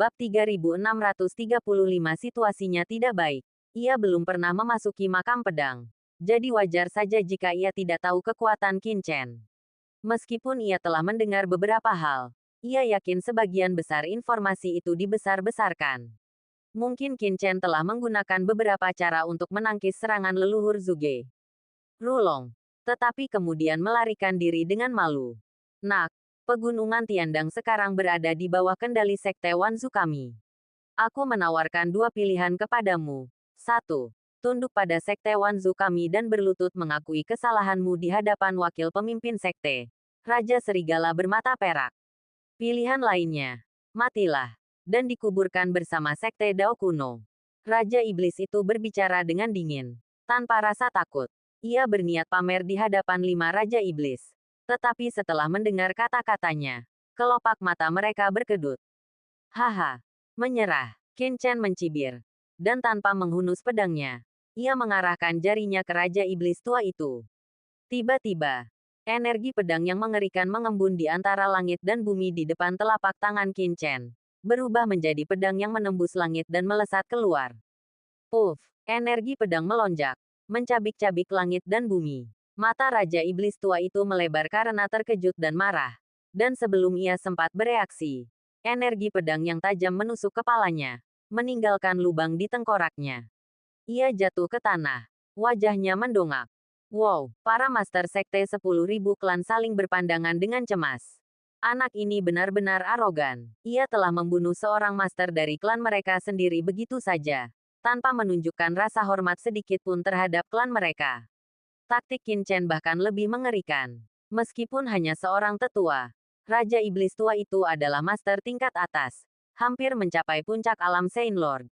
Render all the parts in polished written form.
Bab 3635 situasinya tidak baik. Ia belum pernah memasuki makam pedang. Jadi wajar saja jika ia tidak tahu kekuatan Qin Chen. Meskipun ia telah mendengar beberapa hal, ia yakin sebagian besar informasi itu dibesar-besarkan. Mungkin Qin Chen telah menggunakan beberapa cara untuk menangkis serangan leluhur Zhuge Rulong, tetapi kemudian melarikan diri dengan malu. Nak, Pegunungan Tiandang sekarang berada di bawah kendali Sekte Wanzu kami. Aku menawarkan dua pilihan kepadamu. 1. Tunduk pada Sekte Wanzu kami dan berlutut mengakui kesalahanmu di hadapan wakil pemimpin Sekte, Raja Serigala Bermata Perak. Pilihan lainnya, matilah, dan dikuburkan bersama Sekte Dao kuno. Raja Iblis itu berbicara dengan dingin, tanpa rasa takut. Ia berniat pamer di hadapan 5 Raja Iblis. Tetapi setelah mendengar kata-katanya, kelopak mata mereka berkedut. Haha, menyerah, Qin Chen mencibir. Dan tanpa menghunus pedangnya, ia mengarahkan jarinya ke Raja Iblis tua itu. Tiba-tiba, energi pedang yang mengerikan mengembun di antara langit dan bumi di depan telapak tangan Qin Chen, berubah menjadi pedang yang menembus langit dan melesat keluar. Puff, energi pedang melonjak, mencabik-cabik langit dan bumi. Mata Raja Iblis tua itu melebar karena terkejut dan marah. Dan sebelum ia sempat bereaksi, energi pedang yang tajam menusuk kepalanya, meninggalkan lubang di tengkoraknya. Ia jatuh ke tanah. Wajahnya mendongak. Wow, para master sekte 10.000 klan saling berpandangan dengan cemas. Anak ini benar-benar arogan. Ia telah membunuh seorang master dari klan mereka sendiri begitu saja, tanpa menunjukkan rasa hormat sedikit pun terhadap klan mereka. Taktik Qin Chen bahkan lebih mengerikan. Meskipun hanya seorang tetua, Raja Iblis tua itu adalah master tingkat atas, hampir mencapai puncak alam Saint Lord.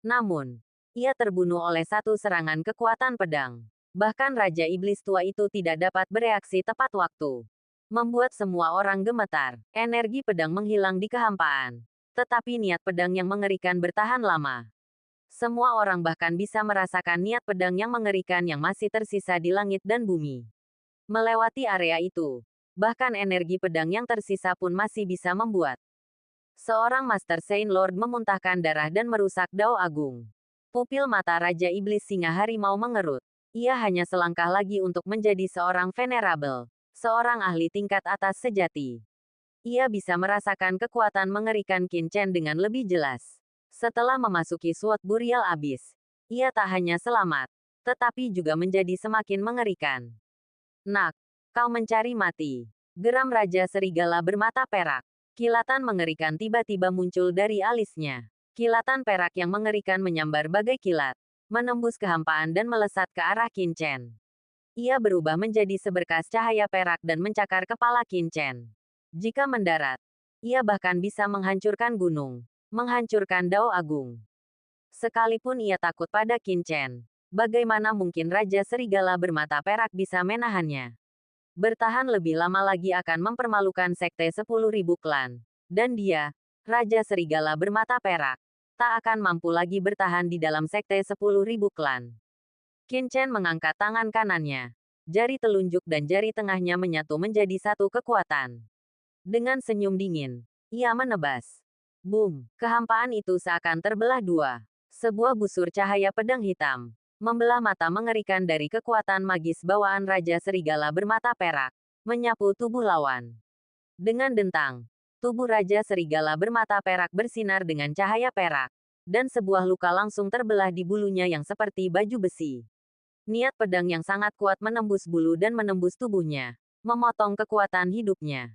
Namun, ia terbunuh oleh satu serangan kekuatan pedang. Bahkan Raja Iblis tua itu tidak dapat bereaksi tepat waktu. Membuat semua orang gemetar, energi pedang menghilang di kehampaan. Tetapi niat pedang yang mengerikan bertahan lama. Semua orang bahkan bisa merasakan niat pedang yang mengerikan yang masih tersisa di langit dan bumi. Melewati area itu, bahkan energi pedang yang tersisa pun masih bisa membuat seorang Master Saint Lord memuntahkan darah dan merusak Dao Agung. Pupil mata Raja Iblis Singa Harimau mengerut. Ia hanya selangkah lagi untuk menjadi seorang venerable, seorang ahli tingkat atas sejati. Ia bisa merasakan kekuatan mengerikan Qin Chen dengan lebih jelas. Setelah memasuki Sword Burial Abyss, ia tak hanya selamat, tetapi juga menjadi semakin mengerikan. Nak, kau mencari mati. Geram Raja Serigala Bermata Perak. Kilatan mengerikan tiba-tiba muncul dari alisnya. Kilatan perak yang mengerikan menyambar bagai kilat, menembus kehampaan dan melesat ke arah Qin Chen. Ia berubah menjadi seberkas cahaya perak dan mencakar kepala Qin Chen. Jika mendarat, ia bahkan bisa menghancurkan gunung. Menghancurkan Dao Agung. Sekalipun ia takut pada Qin Chen, bagaimana mungkin Raja Serigala Bermata Perak bisa menahannya? Bertahan lebih lama lagi akan mempermalukan Sekte 10.000 klan. Dan dia, Raja Serigala Bermata Perak, tak akan mampu lagi bertahan di dalam Sekte 10.000 klan. Qin Chen mengangkat tangan kanannya. Jari telunjuk dan jari tengahnya menyatu menjadi satu kekuatan. Dengan senyum dingin, ia menebas. Boom! Kehampaan itu seakan terbelah dua. Sebuah busur cahaya pedang hitam membelah mata mengerikan dari kekuatan magis bawaan Raja Serigala Bermata Perak, menyapu tubuh lawan. Dengan dentang, tubuh Raja Serigala Bermata Perak bersinar dengan cahaya perak, dan sebuah luka langsung terbelah di bulunya yang seperti baju besi. Niat pedang yang sangat kuat menembus bulu dan menembus tubuhnya, memotong kekuatan hidupnya.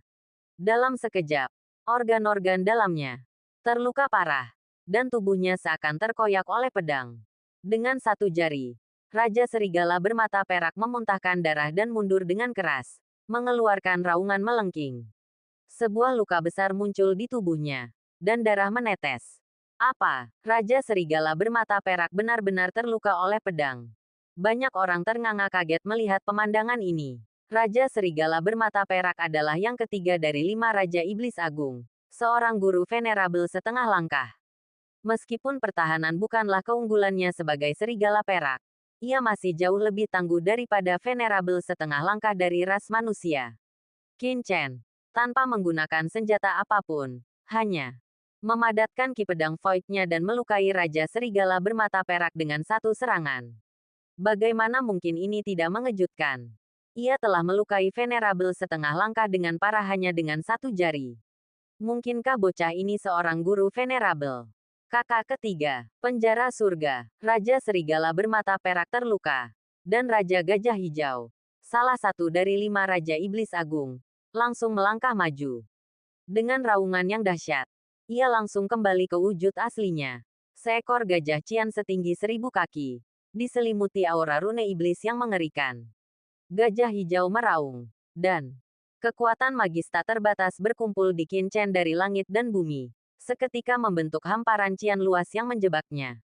Dalam sekejap, organ-organ dalamnya terluka parah, dan tubuhnya seakan terkoyak oleh pedang. Dengan satu jari, Raja Serigala Bermata Perak memuntahkan darah dan mundur dengan keras, mengeluarkan raungan melengking. Sebuah luka besar muncul di tubuhnya, dan darah menetes. Apa? Raja Serigala Bermata Perak benar-benar terluka oleh pedang. Banyak orang ternganga kaget melihat pemandangan ini. Raja Serigala Bermata Perak adalah yang ketiga dari 5 Raja Iblis Agung. Seorang guru venerabel setengah langkah. Meskipun pertahanan bukanlah keunggulannya sebagai serigala perak, ia masih jauh lebih tangguh daripada venerabel setengah langkah dari ras manusia. Qin Chen, tanpa menggunakan senjata apapun, hanya memadatkan ki pedang void-nya dan melukai Raja Serigala bermata perak dengan satu serangan. Bagaimana mungkin ini tidak mengejutkan? Ia telah melukai Venerable setengah langkah dengan parah hanya dengan satu jari. Mungkinkah bocah ini seorang guru Venerable? Kakak ketiga, penjara surga. Raja Serigala bermata perak terluka. Dan Raja Gajah Hijau, salah satu dari 5 Raja Iblis Agung, langsung melangkah maju. Dengan raungan yang dahsyat, ia langsung kembali ke wujud aslinya. Seekor gajah cian setinggi 1000 kaki, diselimuti aura rune iblis yang mengerikan. Gajah hijau meraung, dan kekuatan magis tak terbatas berkumpul di Qin Chen dari langit dan bumi, seketika membentuk hamparan cian luas yang menjebaknya.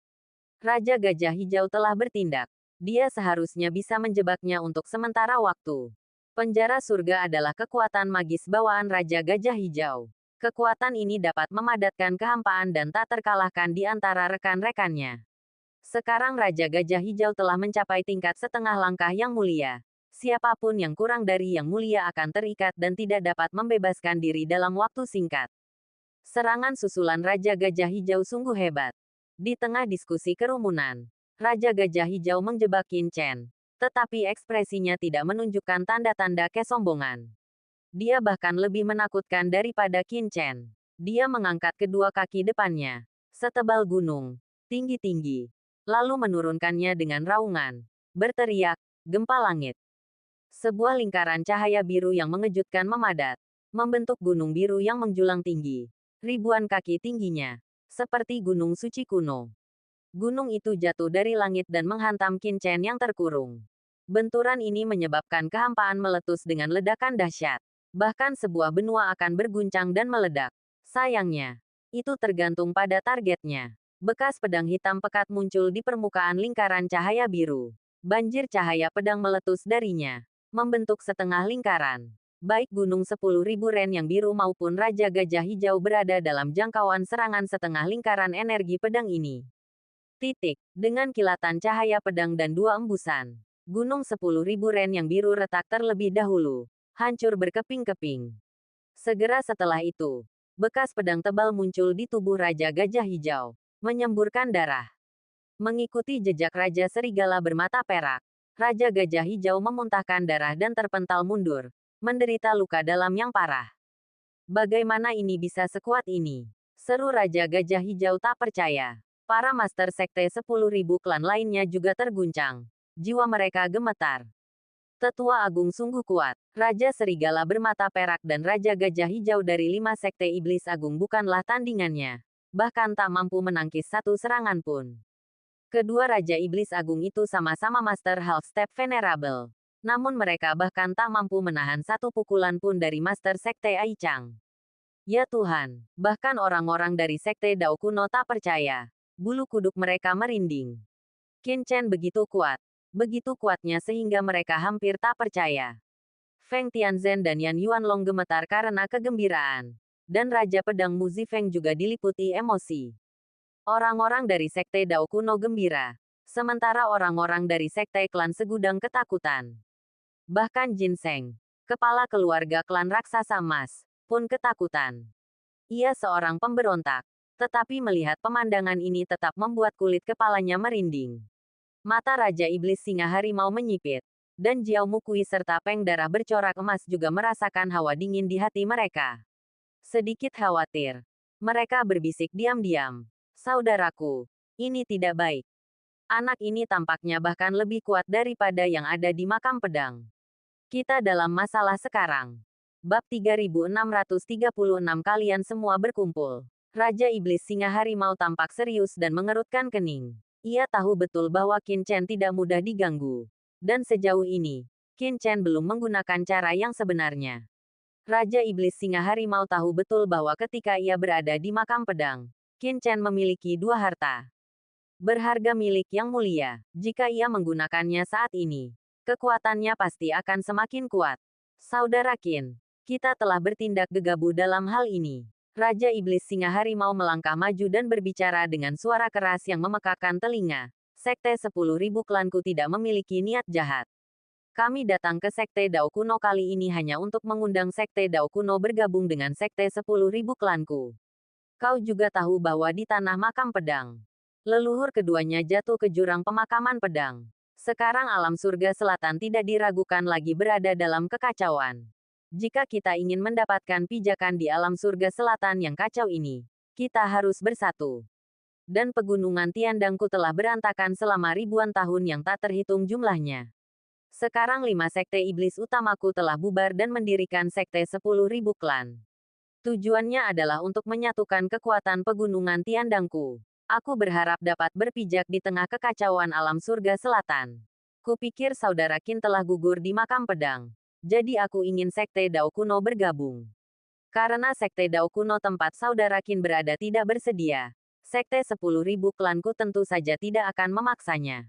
Raja Gajah Hijau telah bertindak. Dia seharusnya bisa menjebaknya untuk sementara waktu. Penjara surga adalah kekuatan magis bawaan Raja Gajah Hijau. Kekuatan ini dapat memadatkan kehampaan dan tak terkalahkan di antara rekan-rekannya. Sekarang Raja Gajah Hijau telah mencapai tingkat setengah langkah yang mulia. Siapapun yang kurang dari yang mulia akan terikat dan tidak dapat membebaskan diri dalam waktu singkat. Serangan susulan Raja Gajah Hijau sungguh hebat. Di tengah diskusi kerumunan, Raja Gajah Hijau menjebak Qin Chen, tetapi ekspresinya tidak menunjukkan tanda-tanda kesombongan. Dia bahkan lebih menakutkan daripada Qin Chen. Dia mengangkat kedua kaki depannya, setebal gunung, tinggi-tinggi, lalu menurunkannya dengan raungan, berteriak, gempa langit. Sebuah lingkaran cahaya biru yang mengejutkan memadat, membentuk gunung biru yang menjulang tinggi, ribuan kaki tingginya, seperti gunung suci kuno. Gunung itu jatuh dari langit dan menghantam Qin Chen yang terkurung. Benturan ini menyebabkan kehampaan meletus dengan ledakan dahsyat. Bahkan sebuah benua akan berguncang dan meledak. Sayangnya, itu tergantung pada targetnya. Bekas pedang hitam pekat muncul di permukaan lingkaran cahaya biru. Banjir cahaya pedang meletus darinya, membentuk setengah lingkaran. Baik gunung 10.000 ren yang biru maupun Raja Gajah Hijau berada dalam jangkauan serangan setengah lingkaran energi pedang ini. Dengan kilatan cahaya pedang dan 2 embusan, gunung 10.000 ren yang biru retak terlebih dahulu, hancur berkeping-keping. Segera setelah itu, bekas pedang tebal muncul di tubuh Raja Gajah Hijau, menyemburkan darah. Mengikuti jejak Raja Serigala bermata perak, Raja Gajah Hijau memuntahkan darah dan terpental mundur, menderita luka dalam yang parah. Bagaimana ini bisa sekuat ini? Seru Raja Gajah Hijau tak percaya. Para master sekte 10.000 klan lainnya juga terguncang. Jiwa mereka gemetar. Tetua Agung sungguh kuat. Raja Serigala bermata perak dan Raja Gajah Hijau dari 5 sekte iblis agung bukanlah tandingannya. Bahkan tak mampu menangkis satu serangan pun. Kedua Raja Iblis Agung itu sama-sama Master Half Step Venerable. Namun mereka bahkan tak mampu menahan satu pukulan pun dari Master Sekte Aichang. Ya Tuhan, bahkan orang-orang dari Sekte Dao kuno tak percaya. Bulu kuduk mereka merinding. Qin Chen begitu kuatnya sehingga mereka hampir tak percaya. Feng Tianzhen dan Yan Yuanlong gemetar karena kegembiraan. Dan Raja Pedang Mu Zifeng juga diliputi emosi. Orang-orang dari Sekte Dao kuno gembira. Sementara orang-orang dari Sekte Klan Segudang ketakutan. Bahkan Ginseng, kepala keluarga klan raksasa emas, pun ketakutan. Ia seorang pemberontak. Tetapi melihat pemandangan ini tetap membuat kulit kepalanya merinding. Mata Raja Iblis Singa Harimau menyipit. Dan Jiao Mukui serta Peng Darah bercorak emas juga merasakan hawa dingin di hati mereka. Sedikit khawatir. Mereka berbisik diam-diam. Saudaraku, ini tidak baik. Anak ini tampaknya bahkan lebih kuat daripada yang ada di makam pedang. Kita dalam masalah sekarang. Bab 3636 kalian semua berkumpul. Raja Iblis Singa Harimau tampak serius dan mengerutkan kening. Ia tahu betul bahwa Qin Chen tidak mudah diganggu. Dan sejauh ini, Qin Chen belum menggunakan cara yang sebenarnya. Raja Iblis Singa Harimau tahu betul bahwa ketika ia berada di makam pedang, Qin Chen memiliki 2 harta berharga milik yang mulia. Jika ia menggunakannya saat ini, kekuatannya pasti akan semakin kuat. Saudara Qin, kita telah bertindak gegabah dalam hal ini. Raja Iblis Singa Harimau melangkah maju dan berbicara dengan suara keras yang memekakkan telinga. Sekte 10.000 klanku tidak memiliki niat jahat. Kami datang ke Sekte Dao kuno kali ini hanya untuk mengundang Sekte Dao kuno bergabung dengan Sekte 10.000 klanku. Kau juga tahu bahwa di tanah makam pedang, leluhur keduanya jatuh ke jurang pemakaman pedang. Sekarang alam surga selatan tidak diragukan lagi berada dalam kekacauan. Jika kita ingin mendapatkan pijakan di alam surga selatan yang kacau ini, kita harus bersatu. Dan pegunungan Tiandangku telah berantakan selama ribuan tahun yang tak terhitung jumlahnya. Sekarang 5 sekte iblis utamaku telah bubar dan mendirikan sekte 10.000 klan. Tujuannya adalah untuk menyatukan kekuatan pegunungan Tiandangku. Aku berharap dapat berpijak di tengah kekacauan alam surga selatan. Kupikir saudara Qin telah gugur di makam pedang. Jadi aku ingin sekte Dao kuno bergabung. Karena sekte Dao kuno tempat saudara Qin berada tidak bersedia, sekte 10.000 klanku tentu saja tidak akan memaksanya.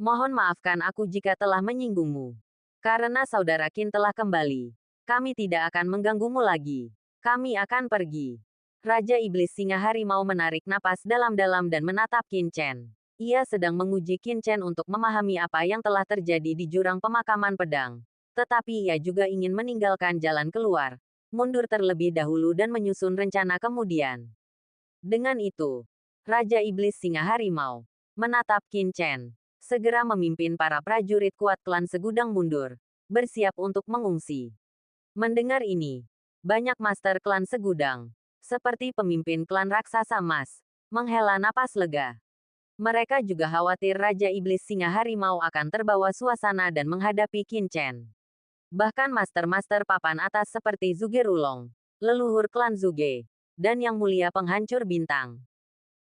Mohon maafkan aku jika telah menyinggungmu. Karena saudara Qin telah kembali, kami tidak akan mengganggumu lagi. Kami akan pergi. Raja Iblis Singa Harimau menarik napas dalam-dalam dan menatap Qin Chen. Ia sedang menguji Qin Chen untuk memahami apa yang telah terjadi di jurang pemakaman pedang. Tetapi ia juga ingin meninggalkan jalan keluar, mundur terlebih dahulu dan menyusun rencana kemudian. Dengan itu, Raja Iblis Singa Harimau menatap Qin Chen, segera memimpin para prajurit kuat klan segudang mundur, bersiap untuk mengungsi. Mendengar ini, banyak master klan segudang, seperti pemimpin klan raksasa emas, menghela napas lega. Mereka juga khawatir Raja Iblis Singa Harimau akan terbawa suasana dan menghadapi Qin Chen. Bahkan master-master papan atas seperti Zhuge Rulong, leluhur klan Zhuge, dan Yang Mulia Penghancur Bintang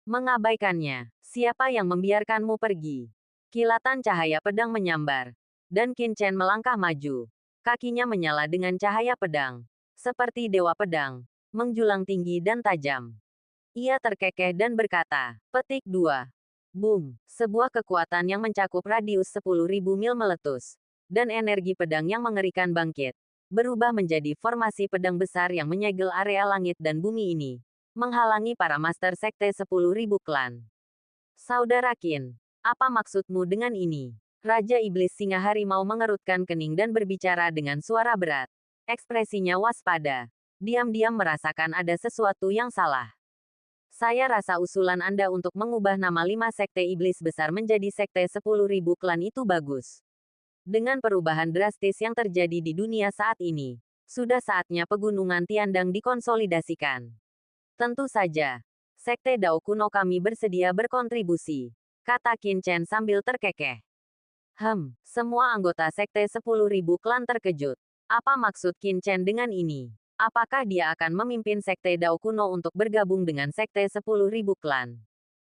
mengabaikannya. Siapa yang membiarkanmu pergi? Kilatan cahaya pedang menyambar, dan Qin Chen melangkah maju. Kakinya menyala dengan cahaya pedang, seperti dewa pedang, menjulang tinggi dan tajam. Ia terkekeh dan berkata, petik 2. Boom, sebuah kekuatan yang mencakup radius 10.000 mil meletus, dan energi pedang yang mengerikan bangkit, berubah menjadi formasi pedang besar yang menyegel area langit dan bumi ini, menghalangi para master sekte 10.000 klan. Saudara Qin, apa maksudmu dengan ini? Raja Iblis Singa Harimau mengerutkan kening dan berbicara dengan suara berat. Ekspresinya waspada. Diam-diam merasakan ada sesuatu yang salah. Saya rasa usulan Anda untuk mengubah nama 5 sekte iblis besar menjadi sekte 10.000 klan itu bagus. Dengan perubahan drastis yang terjadi di dunia saat ini, sudah saatnya pegunungan Tiandang dikonsolidasikan. Tentu saja, sekte Dao kuno kami bersedia berkontribusi, kata Qin Chen sambil terkekeh. Semua anggota sekte 10.000 klan terkejut. Apa maksud Qin Chen dengan ini? Apakah dia akan memimpin sekte Dao kuno untuk bergabung dengan sekte 10.000 klan?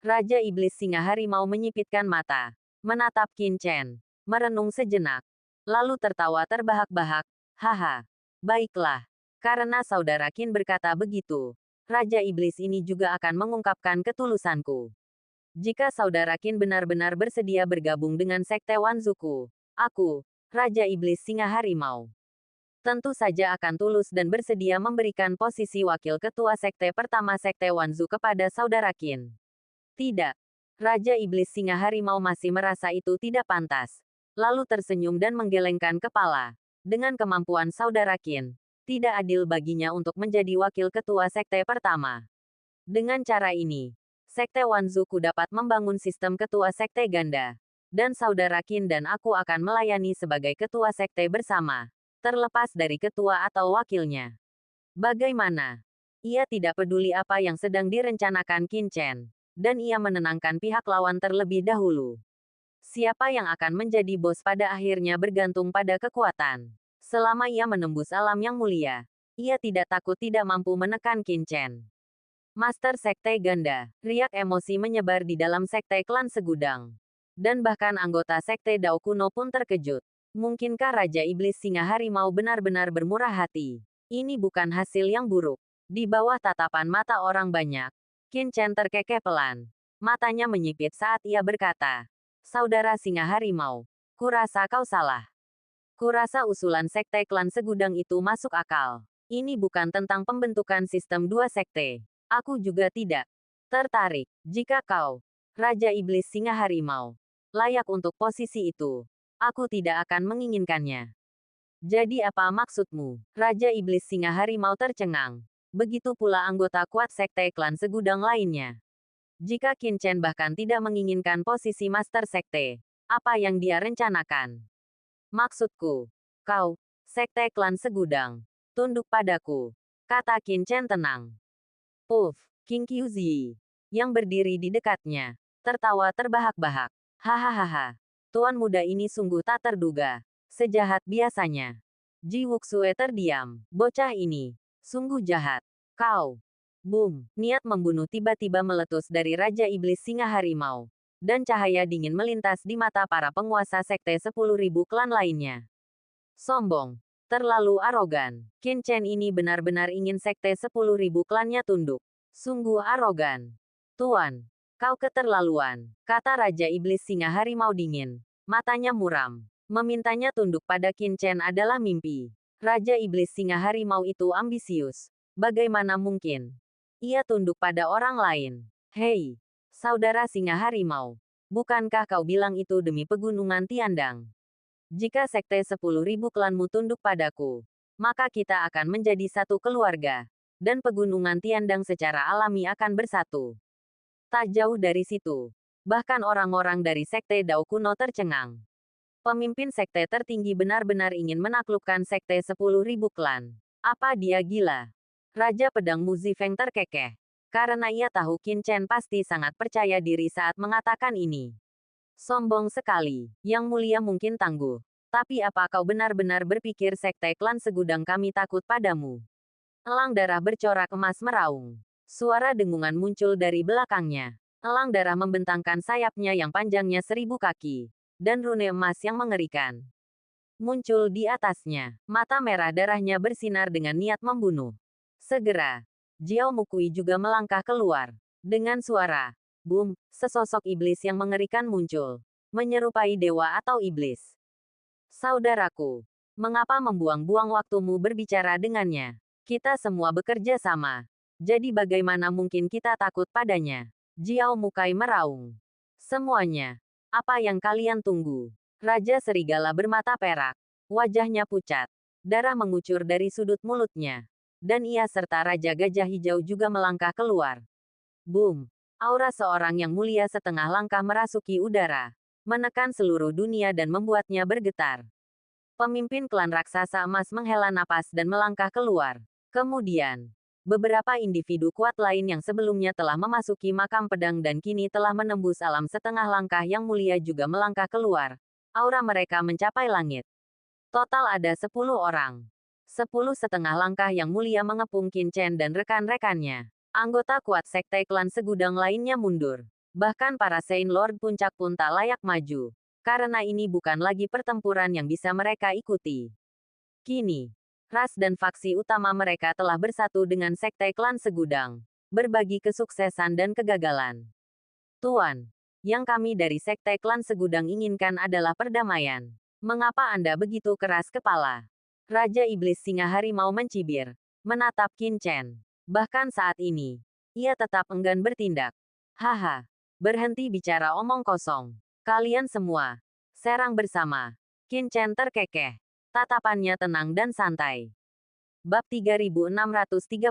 Raja Iblis Singa Harimau menyipitkan mata, menatap Qin Chen, merenung sejenak, lalu tertawa terbahak-bahak. Haha, baiklah. Karena saudara Qin berkata begitu, Raja Iblis ini juga akan mengungkapkan ketulusanku. Jika saudara Qin benar-benar bersedia bergabung dengan sekte Wanzuku, aku, Raja Iblis Singa Harimau, tentu saja akan tulus dan bersedia memberikan posisi wakil ketua sekte pertama sekte Wanzu kepada saudara Qin. Tidak. Raja Iblis Singa Harimau masih merasa itu tidak pantas, lalu tersenyum dan menggelengkan kepala. Dengan kemampuan saudara Qin, tidak adil baginya untuk menjadi wakil ketua sekte pertama. Dengan cara ini, sekte Wanzuku dapat membangun sistem ketua sekte ganda, dan saudara Qin dan aku akan melayani sebagai ketua sekte bersama, terlepas dari ketua atau wakilnya. Bagaimana? Ia tidak peduli apa yang sedang direncanakan Qin Chen, dan ia menenangkan pihak lawan terlebih dahulu. Siapa yang akan menjadi bos pada akhirnya bergantung pada kekuatan. Selama ia menembus alam yang mulia, ia tidak takut tidak mampu menekan Qin Chen. Master Sekte Ganda, riak emosi menyebar di dalam sekte klan segudang. Dan bahkan anggota sekte Dao kuno pun terkejut. Mungkinkah Raja Iblis Singa Harimau benar-benar bermurah hati? Ini bukan hasil yang buruk. Di bawah tatapan mata orang banyak, Qin Chen terkekeh pelan. Matanya menyipit saat ia berkata, Saudara Singa Harimau, kurasa kau salah. Kurasa usulan sekte klan segudang itu masuk akal. Ini bukan tentang pembentukan sistem dua sekte. Aku juga tidak tertarik. Jika kau, Raja Iblis Singa Harimau, layak untuk posisi itu, aku tidak akan menginginkannya. Jadi apa maksudmu? Raja Iblis Singa Harimau tercengang. Begitu pula anggota kuat sekte klan segudang lainnya. Jika Qin Chen bahkan tidak menginginkan posisi Master Sekte, apa yang dia rencanakan? Maksudku, kau, sekte klan segudang, tunduk padaku, kata Qin Chen tenang. Puff, King Qiuzi, yang berdiri di dekatnya, tertawa terbahak-bahak. Hahaha, tuan muda ini sungguh tak terduga. Sejahat biasanya. Ji Wuxue terdiam. Bocah ini, sungguh jahat. Kau. Boom, niat membunuh tiba-tiba meletus dari Raja Iblis Singa Harimau. Dan cahaya dingin melintas di mata para penguasa sekte 10.000 klan lainnya. Sombong. Terlalu arogan. Qin Chen ini benar-benar ingin sekte 10.000 klannya tunduk. Sungguh arogan. Tuan, kau keterlaluan, kata Raja Iblis Singa Harimau dingin. Matanya muram. Memintanya tunduk pada Qin Chen adalah mimpi. Raja Iblis Singa Harimau itu ambisius. Bagaimana mungkin? Ia tunduk pada orang lain. Hei, saudara Singa Harimau. Bukankah kau bilang itu demi pegunungan Tiandang? Jika sekte 10.000 klanmu tunduk padaku, maka kita akan menjadi satu keluarga. Dan pegunungan Tiandang secara alami akan bersatu. Tak jauh dari situ, bahkan orang-orang dari sekte Dao kuno tercengang. Pemimpin sekte tertinggi benar-benar ingin menaklukkan sekte 10.000 klan. Apa dia gila? Raja Pedang Muzifeng terkekeh. Karena ia tahu Qin Chen pasti sangat percaya diri saat mengatakan ini. Sombong sekali, yang mulia mungkin tangguh. Tapi apa kau benar-benar berpikir sekte klan segudang kami takut padamu? Elang darah bercorak emas meraung. Suara dengungan muncul dari belakangnya. Elang darah membentangkan sayapnya yang panjangnya 1000 kaki. Dan rune emas yang mengerikan muncul di atasnya. Mata merah darahnya bersinar dengan niat membunuh. Segera, Jiao Mukui juga melangkah keluar. Dengan suara, boom, sesosok iblis yang mengerikan muncul. Menyerupai dewa atau iblis. Saudaraku, mengapa membuang-buang waktumu berbicara dengannya? Kita semua bekerja sama. Jadi bagaimana mungkin kita takut padanya? Jiao Mukai meraung. Semuanya. Apa yang kalian tunggu? Raja Serigala bermata perak. Wajahnya pucat. Darah mengucur dari sudut mulutnya. Dan ia serta Raja Gajah Hijau juga melangkah keluar. Boom. Aura seorang yang mulia setengah langkah merasuki udara. Menekan seluruh dunia dan membuatnya bergetar. Pemimpin klan raksasa emas menghela napas dan melangkah keluar. Kemudian, beberapa individu kuat lain yang sebelumnya telah memasuki makam pedang dan kini telah menembus alam setengah langkah yang mulia juga melangkah keluar. Aura mereka mencapai langit. Total ada 10 orang. 10 setengah langkah yang mulia mengepung Qin Chen dan rekan-rekannya. Anggota kuat sekte klan segudang lainnya mundur. Bahkan para Saint Lord puncak pun tak layak maju. Karena ini bukan lagi pertempuran yang bisa mereka ikuti. Kini, ras dan faksi utama mereka telah bersatu dengan sekte klan segudang, berbagi kesuksesan dan kegagalan. Tuan, yang kami dari sekte klan segudang inginkan adalah perdamaian. Mengapa Anda begitu keras kepala? Raja Iblis Singa Harimau mencibir, menatap Qin Chen. Bahkan saat ini, ia tetap enggan bertindak. Haha, berhenti bicara omong kosong. Kalian semua, serang bersama. Qin Chen terkekeh. Tatapannya tenang dan santai. Bab 3637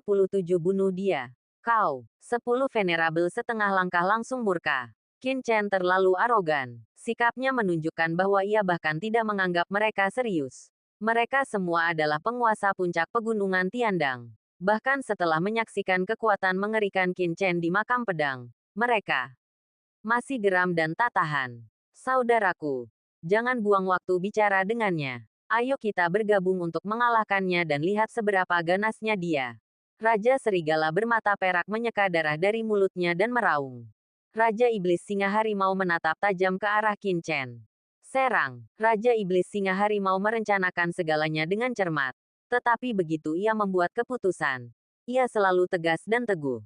bunuh dia. Kau, 10 venerable setengah langkah langsung murka. Qin Chen terlalu arogan. Sikapnya menunjukkan bahwa ia bahkan tidak menganggap mereka serius. Mereka semua adalah penguasa puncak pegunungan Tiandang. Bahkan setelah menyaksikan kekuatan mengerikan Qin Chen di makam pedang, mereka masih geram dan tak tahan. Saudaraku, jangan buang waktu bicara dengannya. Ayo kita bergabung untuk mengalahkannya dan lihat seberapa ganasnya dia. Raja Serigala bermata perak menyeka darah dari mulutnya dan meraung. Raja Iblis Singa Harimau menatap tajam ke arah Qin Chen. Serang. Raja Iblis Singa Harimau merencanakan segalanya dengan cermat. Tetapi begitu ia membuat keputusan, ia selalu tegas dan teguh.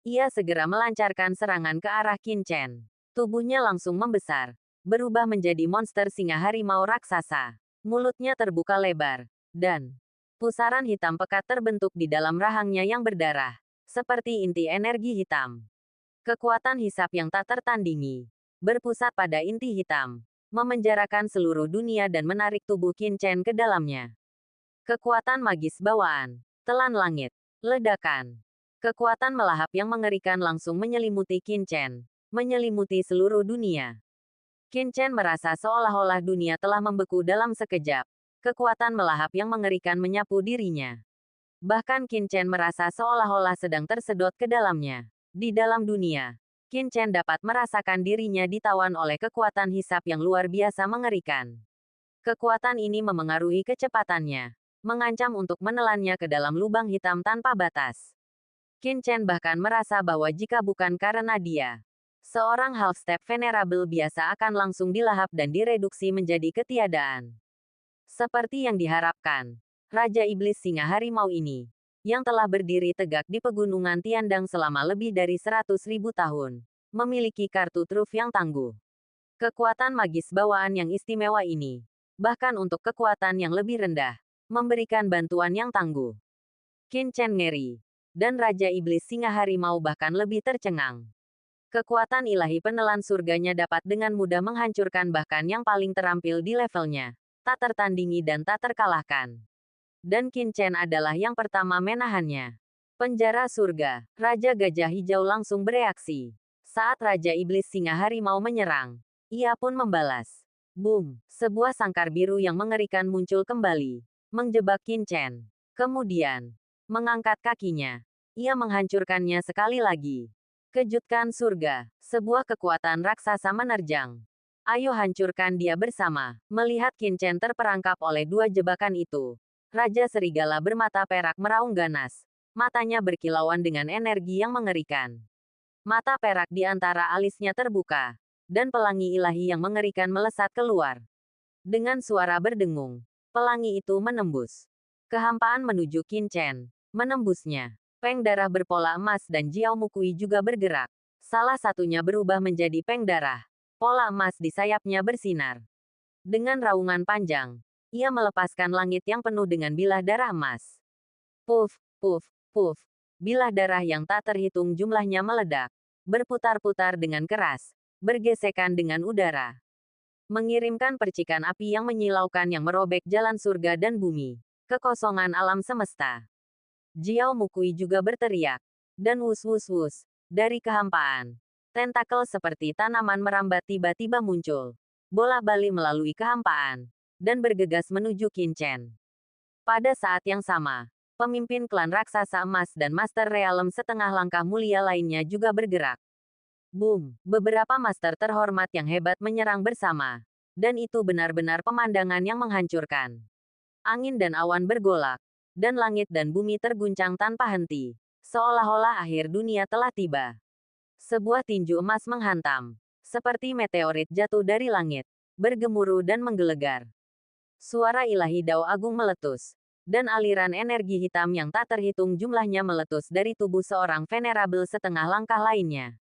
Ia segera melancarkan serangan ke arah Qin Chen. Tubuhnya langsung membesar, berubah menjadi monster singa harimau raksasa. Mulutnya terbuka lebar, dan pusaran hitam pekat terbentuk di dalam rahangnya yang berdarah, seperti inti energi hitam. Kekuatan hisap yang tak tertandingi, berpusat pada inti hitam, memenjarakan seluruh dunia dan menarik tubuh Qin Chen ke dalamnya. Kekuatan magis bawaan, telan langit. Ledakan. Kekuatan melahap yang mengerikan langsung menyelimuti Qin Chen. Menyelimuti seluruh dunia. Qin Chen merasa seolah-olah dunia telah membeku dalam sekejap. Kekuatan melahap yang mengerikan menyapu dirinya. Bahkan Qin Chen merasa seolah-olah sedang tersedot ke dalamnya. Di dalam dunia, Qin Chen dapat merasakan dirinya ditawan oleh kekuatan hisap yang luar biasa mengerikan. Kekuatan ini memengaruhi kecepatannya, mengancam untuk menelannya ke dalam lubang hitam tanpa batas. Qin Chen bahkan merasa bahwa jika bukan karena dia, seorang half-step venerable biasa akan langsung dilahap dan direduksi menjadi ketiadaan. Seperti yang diharapkan, Raja Iblis Singa Harimau ini, yang telah berdiri tegak di pegunungan Tiandang selama lebih dari 100.000 tahun, memiliki kartu truf yang tangguh. Kekuatan magis bawaan yang istimewa ini, bahkan untuk kekuatan yang lebih rendah, memberikan bantuan yang tangguh. Qin Chen ngeri, dan Raja Iblis Singa Harimau bahkan lebih tercengang. Kekuatan ilahi penelan surganya dapat dengan mudah menghancurkan bahkan yang paling terampil di levelnya, tak tertandingi dan tak terkalahkan. Dan Qin Chen adalah yang pertama menahannya. Penjara surga, Raja Gajah Hijau langsung bereaksi. Saat Raja Iblis Singa Harimau menyerang, ia pun membalas. Boom, sebuah sangkar biru yang mengerikan muncul kembali, menjebak Qin Chen. Kemudian, mengangkat kakinya, ia menghancurkannya sekali lagi. Kejutkan surga, sebuah kekuatan raksasa menerjang. Ayo hancurkan dia bersama. Melihat Qin Chen terperangkap oleh dua jebakan itu, Raja Serigala bermata perak meraung ganas. Matanya berkilauan dengan energi yang mengerikan. Mata perak di antara alisnya terbuka, dan pelangi ilahi yang mengerikan melesat keluar. Dengan suara berdengung, pelangi itu menembus kehampaan menuju Qin Chen, menembusnya. Peng darah berpola emas dan Jiao Mukui juga bergerak. Salah satunya berubah menjadi peng darah. Pola emas di sayapnya bersinar. Dengan raungan panjang, ia melepaskan langit yang penuh dengan bilah darah emas. Puff, puff, puff. Bilah darah yang tak terhitung jumlahnya meledak. Berputar-putar dengan keras. Bergesekan dengan udara. Mengirimkan percikan api yang menyilaukan yang merobek jalan surga dan bumi. Kekosongan alam semesta. Jiao Mukui juga berteriak. Dan wus-wus-wus, dari kehampaan, tentakel seperti tanaman merambat tiba-tiba muncul. Bola-balik melalui kehampaan, dan bergegas menuju Qin Chen. Pada saat yang sama, pemimpin klan raksasa emas dan Master Realem setengah langkah mulia lainnya juga bergerak. Boom, beberapa master terhormat yang hebat menyerang bersama. Dan itu benar-benar pemandangan yang menghancurkan. Angin dan awan bergolak. Dan langit dan bumi terguncang tanpa henti. Seolah-olah akhir dunia telah tiba. Sebuah tinju emas menghantam. Seperti meteorit jatuh dari langit. Bergemuruh dan menggelegar. Suara ilahi Dao Agung meletus. Dan aliran energi hitam yang tak terhitung jumlahnya meletus dari tubuh seorang venerable setengah langkah lainnya.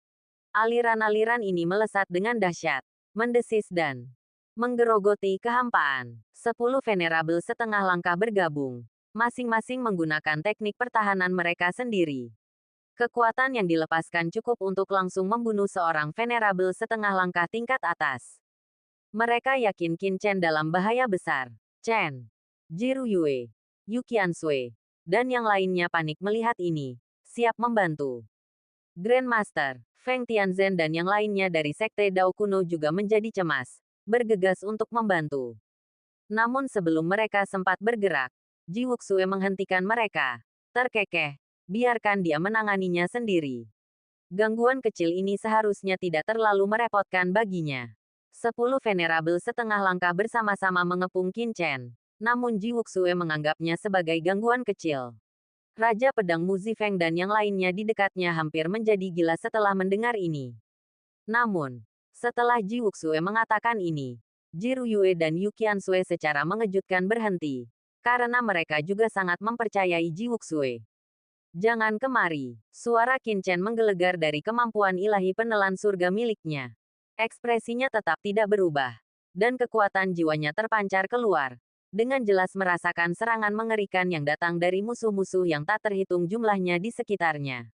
Aliran-aliran ini melesat dengan dahsyat. Mendesis dan menggerogoti kehampaan. 10 venerable setengah langkah bergabung. Masing-masing menggunakan teknik pertahanan mereka sendiri. Kekuatan yang dilepaskan cukup untuk langsung membunuh seorang venerable setengah langkah tingkat atas. Mereka yakin Qin Chen dalam bahaya besar. Chen, Jiru Yue, Yu Qiansui, dan yang lainnya panik melihat ini. Siap membantu. Grandmaster, Feng Tianzhen dan yang lainnya dari Sekte Dao kuno juga menjadi cemas. Bergegas untuk membantu. Namun sebelum mereka sempat bergerak, Ji Wuxue menghentikan mereka. Terkekeh, biarkan dia menanganinya sendiri. Gangguan kecil ini seharusnya tidak terlalu merepotkan baginya. 10 venerable setengah langkah bersama-sama mengepung Qin Chen. Namun Ji Wuxue menganggapnya sebagai gangguan kecil. Raja Pedang Muzifeng dan yang lainnya di dekatnya hampir menjadi gila setelah mendengar ini. Namun, setelah Ji Wuxue mengatakan ini, Jiru Yue dan Yu Qiansui secara mengejutkan berhenti. Karena mereka juga sangat mempercayai Ji Wuxue. Jangan kemari. Suara Qin Chen menggelegar dari kemampuan ilahi penelan surga miliknya. Ekspresinya tetap tidak berubah. Dan kekuatan jiwanya terpancar keluar. Dengan jelas merasakan serangan mengerikan yang datang dari musuh-musuh yang tak terhitung jumlahnya di sekitarnya.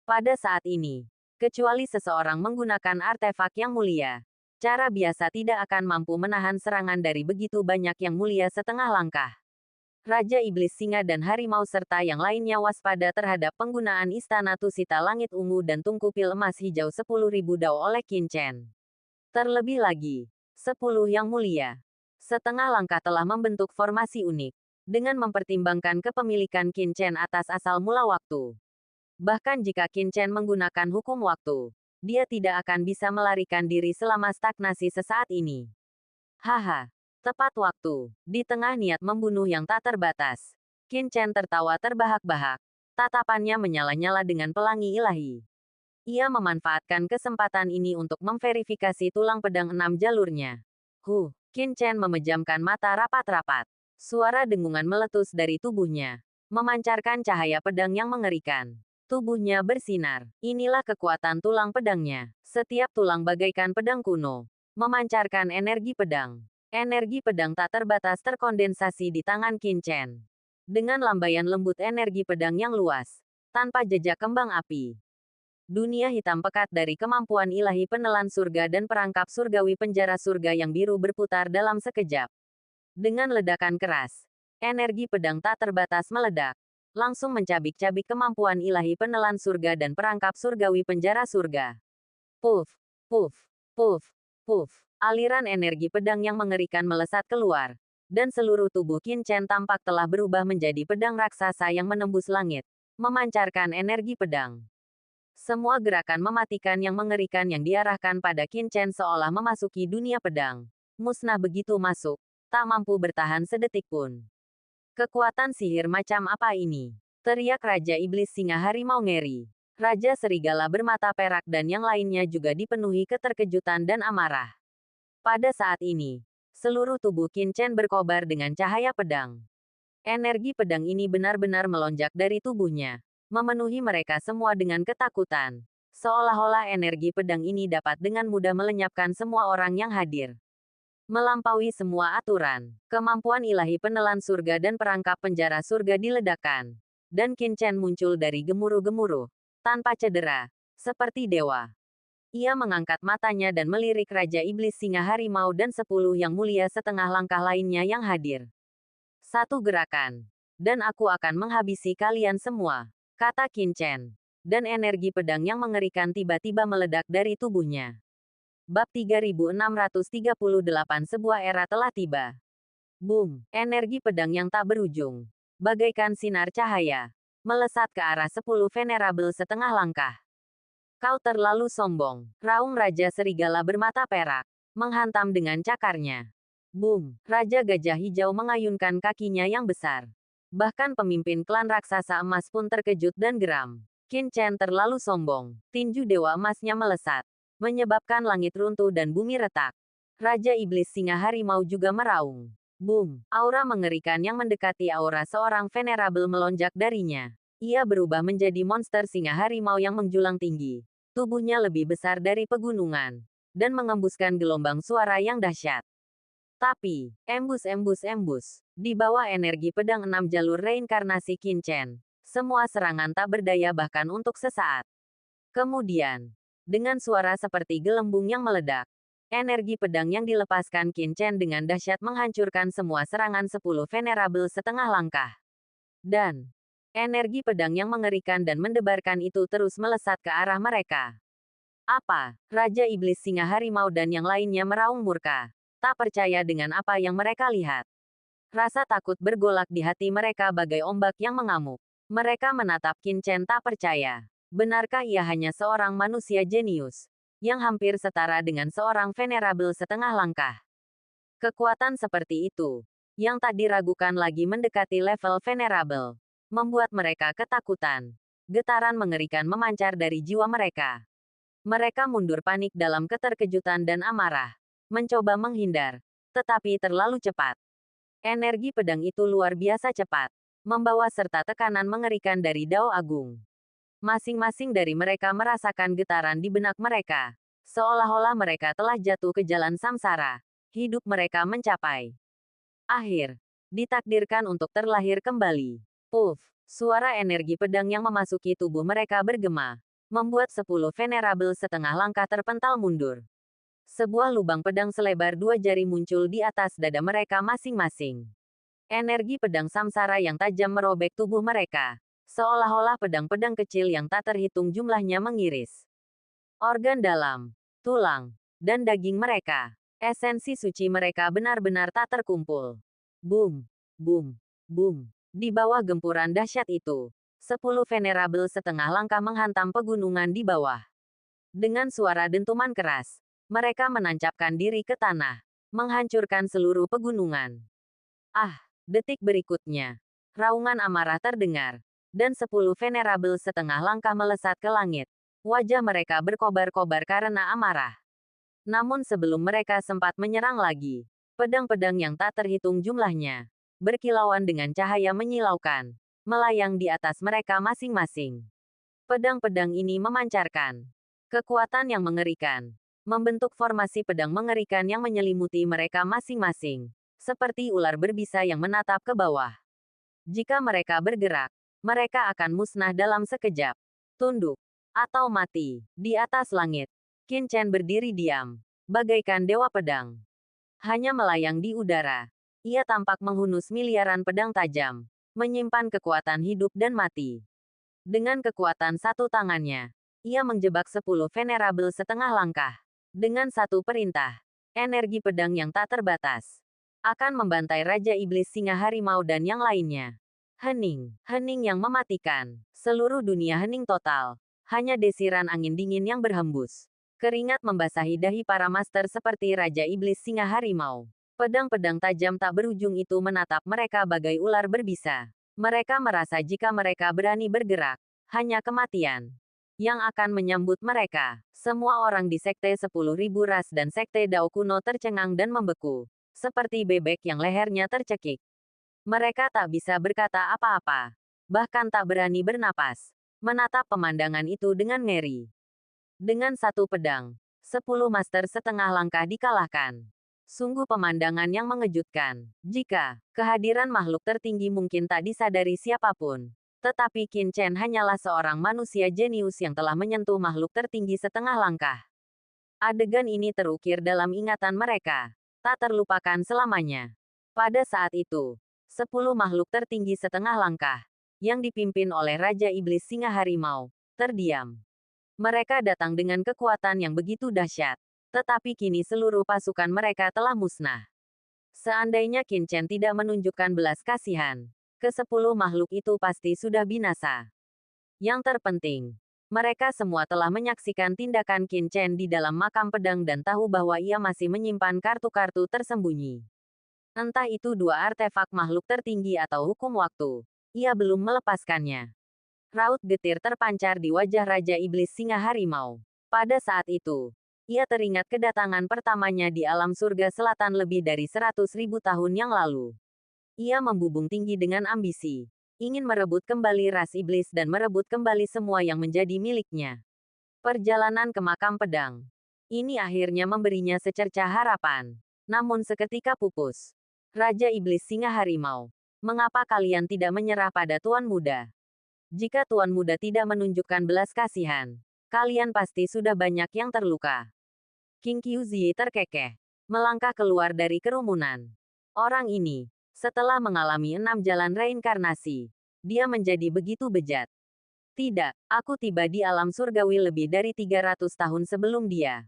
Pada saat ini, kecuali seseorang menggunakan artefak yang mulia, cara biasa tidak akan mampu menahan serangan dari begitu banyak yang mulia setengah langkah. Raja Iblis Singa dan Harimau serta yang lainnya waspada terhadap penggunaan istana Tusita Langit Ungu dan Tungkupil Emas Hijau 10.000 dao oleh Qin Chen. Terlebih lagi, 10 yang mulia. Setengah langkah telah membentuk formasi unik, dengan mempertimbangkan kepemilikan Qin Chen atas asal mula waktu. Bahkan jika Qin Chen menggunakan hukum waktu, dia tidak akan bisa melarikan diri selama stagnasi sesaat ini. Haha. Tepat waktu, di tengah niat membunuh yang tak terbatas. Qin Chen tertawa terbahak-bahak. Tatapannya menyala-nyala dengan pelangi ilahi. Ia memanfaatkan kesempatan ini untuk memverifikasi tulang pedang 6 jalurnya. Qin Chen memejamkan mata rapat-rapat. Suara dengungan meletus dari tubuhnya, memancarkan cahaya pedang yang mengerikan. Tubuhnya bersinar. Inilah kekuatan tulang pedangnya. Setiap tulang bagaikan pedang kuno, memancarkan energi pedang. Energi pedang tak terbatas terkondensasi di tangan Qin Chen. Dengan lambaian lembut energi pedang yang luas, tanpa jejak kembang api. Dunia hitam pekat dari kemampuan ilahi penelan surga dan perangkap surgawi penjara surga yang biru berputar dalam sekejap. Dengan ledakan keras, energi pedang tak terbatas meledak, langsung mencabik-cabik kemampuan ilahi penelan surga dan perangkap surgawi penjara surga. Puff, puff, puff, puff. Aliran energi pedang yang mengerikan melesat keluar, dan seluruh tubuh Qin Chen tampak telah berubah menjadi pedang raksasa yang menembus langit, memancarkan energi pedang. Semua gerakan mematikan yang mengerikan yang diarahkan pada Qin Chen seolah memasuki dunia pedang. Musnah begitu masuk, tak mampu bertahan sedetik pun. Kekuatan sihir macam apa ini? Teriak Raja Iblis Singa Harimau ngeri. Raja Serigala bermata perak dan yang lainnya juga dipenuhi keterkejutan dan amarah. Pada saat ini, seluruh tubuh Qin Chen berkobar dengan cahaya pedang. Energi pedang ini benar-benar melonjak dari tubuhnya, memenuhi mereka semua dengan ketakutan. Seolah-olah energi pedang ini dapat dengan mudah melenyapkan semua orang yang hadir. Melampaui semua aturan, kemampuan ilahi penelan surga dan perangkap penjara surga diledakkan. Dan Qin Chen muncul dari gemuruh-gemuruh, tanpa cedera, seperti dewa. Ia mengangkat matanya dan melirik Raja Iblis Singa Harimau dan 10 yang mulia setengah langkah lainnya yang hadir. Satu gerakan, dan aku akan menghabisi kalian semua, kata Qin Chen. Dan energi pedang yang mengerikan tiba-tiba meledak dari tubuhnya. Bab 3638 Sebuah era telah tiba. Boom, energi pedang yang tak berujung, bagaikan sinar cahaya, melesat ke arah 10 venerabel setengah langkah. Kau terlalu sombong, raung Raja Serigala bermata perak, menghantam dengan cakarnya. Boom, Raja Gajah Hijau mengayunkan kakinya yang besar. Bahkan pemimpin klan raksasa emas pun terkejut dan geram. Qin Chen terlalu sombong, tinju dewa emasnya melesat, menyebabkan langit runtuh dan bumi retak. Raja Iblis Singa Harimau juga meraung. Boom, aura mengerikan yang mendekati aura seorang venerabel melonjak darinya. Ia berubah menjadi monster singa harimau yang menjulang tinggi. Tubuhnya lebih besar dari pegunungan, dan mengembuskan gelombang suara yang dahsyat. Tapi, embus. Di bawah energi pedang 6 jalur reinkarnasi Qin Chen, semua serangan tak berdaya bahkan untuk sesaat. Kemudian, dengan suara seperti gelembung yang meledak, energi pedang yang dilepaskan Qin Chen dengan dahsyat menghancurkan semua serangan 10 venerabel setengah langkah. Dan energi pedang yang mengerikan dan mendebarkan itu terus melesat ke arah mereka. Apa? Raja Iblis Singa Harimau dan yang lainnya meraung murka. Tak percaya dengan apa yang mereka lihat. Rasa takut bergolak di hati mereka bagai ombak yang mengamuk. Mereka menatap Qin Chen tak percaya. Benarkah ia hanya seorang manusia jenius, yang hampir setara dengan seorang venerabel setengah langkah? Kekuatan seperti itu, yang tak diragukan lagi mendekati level venerabel, membuat mereka ketakutan. Getaran mengerikan memancar dari jiwa mereka. Mereka mundur panik dalam keterkejutan dan amarah. Mencoba menghindar, tetapi terlalu cepat. Energi pedang itu luar biasa cepat, membawa serta tekanan mengerikan dari Dao Agung. Masing-masing dari mereka merasakan getaran di benak mereka. Seolah-olah mereka telah jatuh ke jalan samsara. Hidup mereka mencapai akhir. Ditakdirkan untuk terlahir kembali. Puff, suara energi pedang yang memasuki tubuh mereka bergema, membuat 10 venerabel setengah langkah terpental mundur. Sebuah lubang pedang selebar 2 jari muncul di atas dada mereka masing-masing. Energi pedang samsara yang tajam merobek tubuh mereka. Seolah-olah pedang-pedang kecil yang tak terhitung jumlahnya mengiris organ dalam, tulang, dan daging mereka. Esensi suci mereka benar-benar tak terkumpul. Boom, boom, boom. Di bawah gempuran dahsyat itu, 10 venerabel setengah langkah menghantam pegunungan di bawah. Dengan suara dentuman keras, mereka menancapkan diri ke tanah, menghancurkan seluruh pegunungan. Ah, detik berikutnya, raungan amarah terdengar, dan 10 venerabel setengah langkah melesat ke langit. Wajah mereka berkobar-kobar karena amarah. Namun sebelum mereka sempat menyerang lagi, pedang-pedang yang tak terhitung jumlahnya, berkilauan dengan cahaya menyilaukan, melayang di atas mereka masing-masing. Pedang-pedang ini memancarkan kekuatan yang mengerikan, membentuk formasi pedang mengerikan yang menyelimuti mereka masing-masing, seperti ular berbisa yang menatap ke bawah. Jika mereka bergerak, mereka akan musnah dalam sekejap. Tunduk atau mati. Di atas langit, Qin Chen berdiri diam, bagaikan dewa pedang. Hanya melayang di udara. Ia tampak menghunus miliaran pedang tajam, menyimpan kekuatan hidup dan mati. Dengan kekuatan satu tangannya, ia menjebak 10 venerabel setengah langkah. Dengan satu perintah, energi pedang yang tak terbatas akan membantai Raja Iblis Singa Harimau dan yang lainnya. Hening, hening yang mematikan. Seluruh dunia hening total. Hanya desiran angin dingin yang berhembus. Keringat membasahi dahi para master seperti Raja Iblis Singa Harimau. Pedang-pedang tajam tak berujung itu menatap mereka bagai ular berbisa. Mereka merasa jika mereka berani bergerak, hanya kematian yang akan menyambut mereka. Semua orang di Sekte 10.000 Ras dan Sekte Dao kuno tercengang dan membeku, seperti bebek yang lehernya tercekik. Mereka tak bisa berkata apa-apa, bahkan tak berani bernapas, menatap pemandangan itu dengan ngeri. Dengan satu pedang, 10 master setengah langkah dikalahkan. Sungguh pemandangan yang mengejutkan. Jika kehadiran makhluk tertinggi mungkin tak disadari siapapun, tetapi Qin Chen hanyalah seorang manusia jenius yang telah menyentuh makhluk tertinggi setengah langkah. Adegan ini terukir dalam ingatan mereka, tak terlupakan selamanya. Pada saat itu, 10 makhluk tertinggi setengah langkah, yang dipimpin oleh Raja Iblis Singa Harimau, terdiam. Mereka datang dengan kekuatan yang begitu dahsyat. Tetapi kini seluruh pasukan mereka telah musnah. Seandainya Qin Chen tidak menunjukkan belas kasihan, ke-10 makhluk itu pasti sudah binasa. Yang terpenting, mereka semua telah menyaksikan tindakan Qin Chen di dalam makam pedang dan tahu bahwa ia masih menyimpan kartu-kartu tersembunyi. Entah itu 2 artefak makhluk tertinggi atau hukum waktu, ia belum melepaskannya. Raut getir terpancar di wajah Raja Iblis Singa Harimau. Pada saat itu, ia teringat kedatangan pertamanya di alam surga selatan lebih dari 100.000 tahun yang lalu. Ia membubung tinggi dengan ambisi, ingin merebut kembali ras iblis dan merebut kembali semua yang menjadi miliknya. Perjalanan ke makam pedang. Ini akhirnya memberinya secercah harapan. Namun seketika pupus. Raja Iblis Singa Harimau, mengapa kalian tidak menyerah pada Tuan Muda? Jika Tuan Muda tidak menunjukkan belas kasihan, kalian pasti sudah banyak yang terluka. King Qiuzi terkekeh, melangkah keluar dari kerumunan. Orang ini, setelah mengalami 6 jalan reinkarnasi, dia menjadi begitu bejat. Tidak, aku tiba di alam surgawi lebih dari 300 tahun sebelum dia.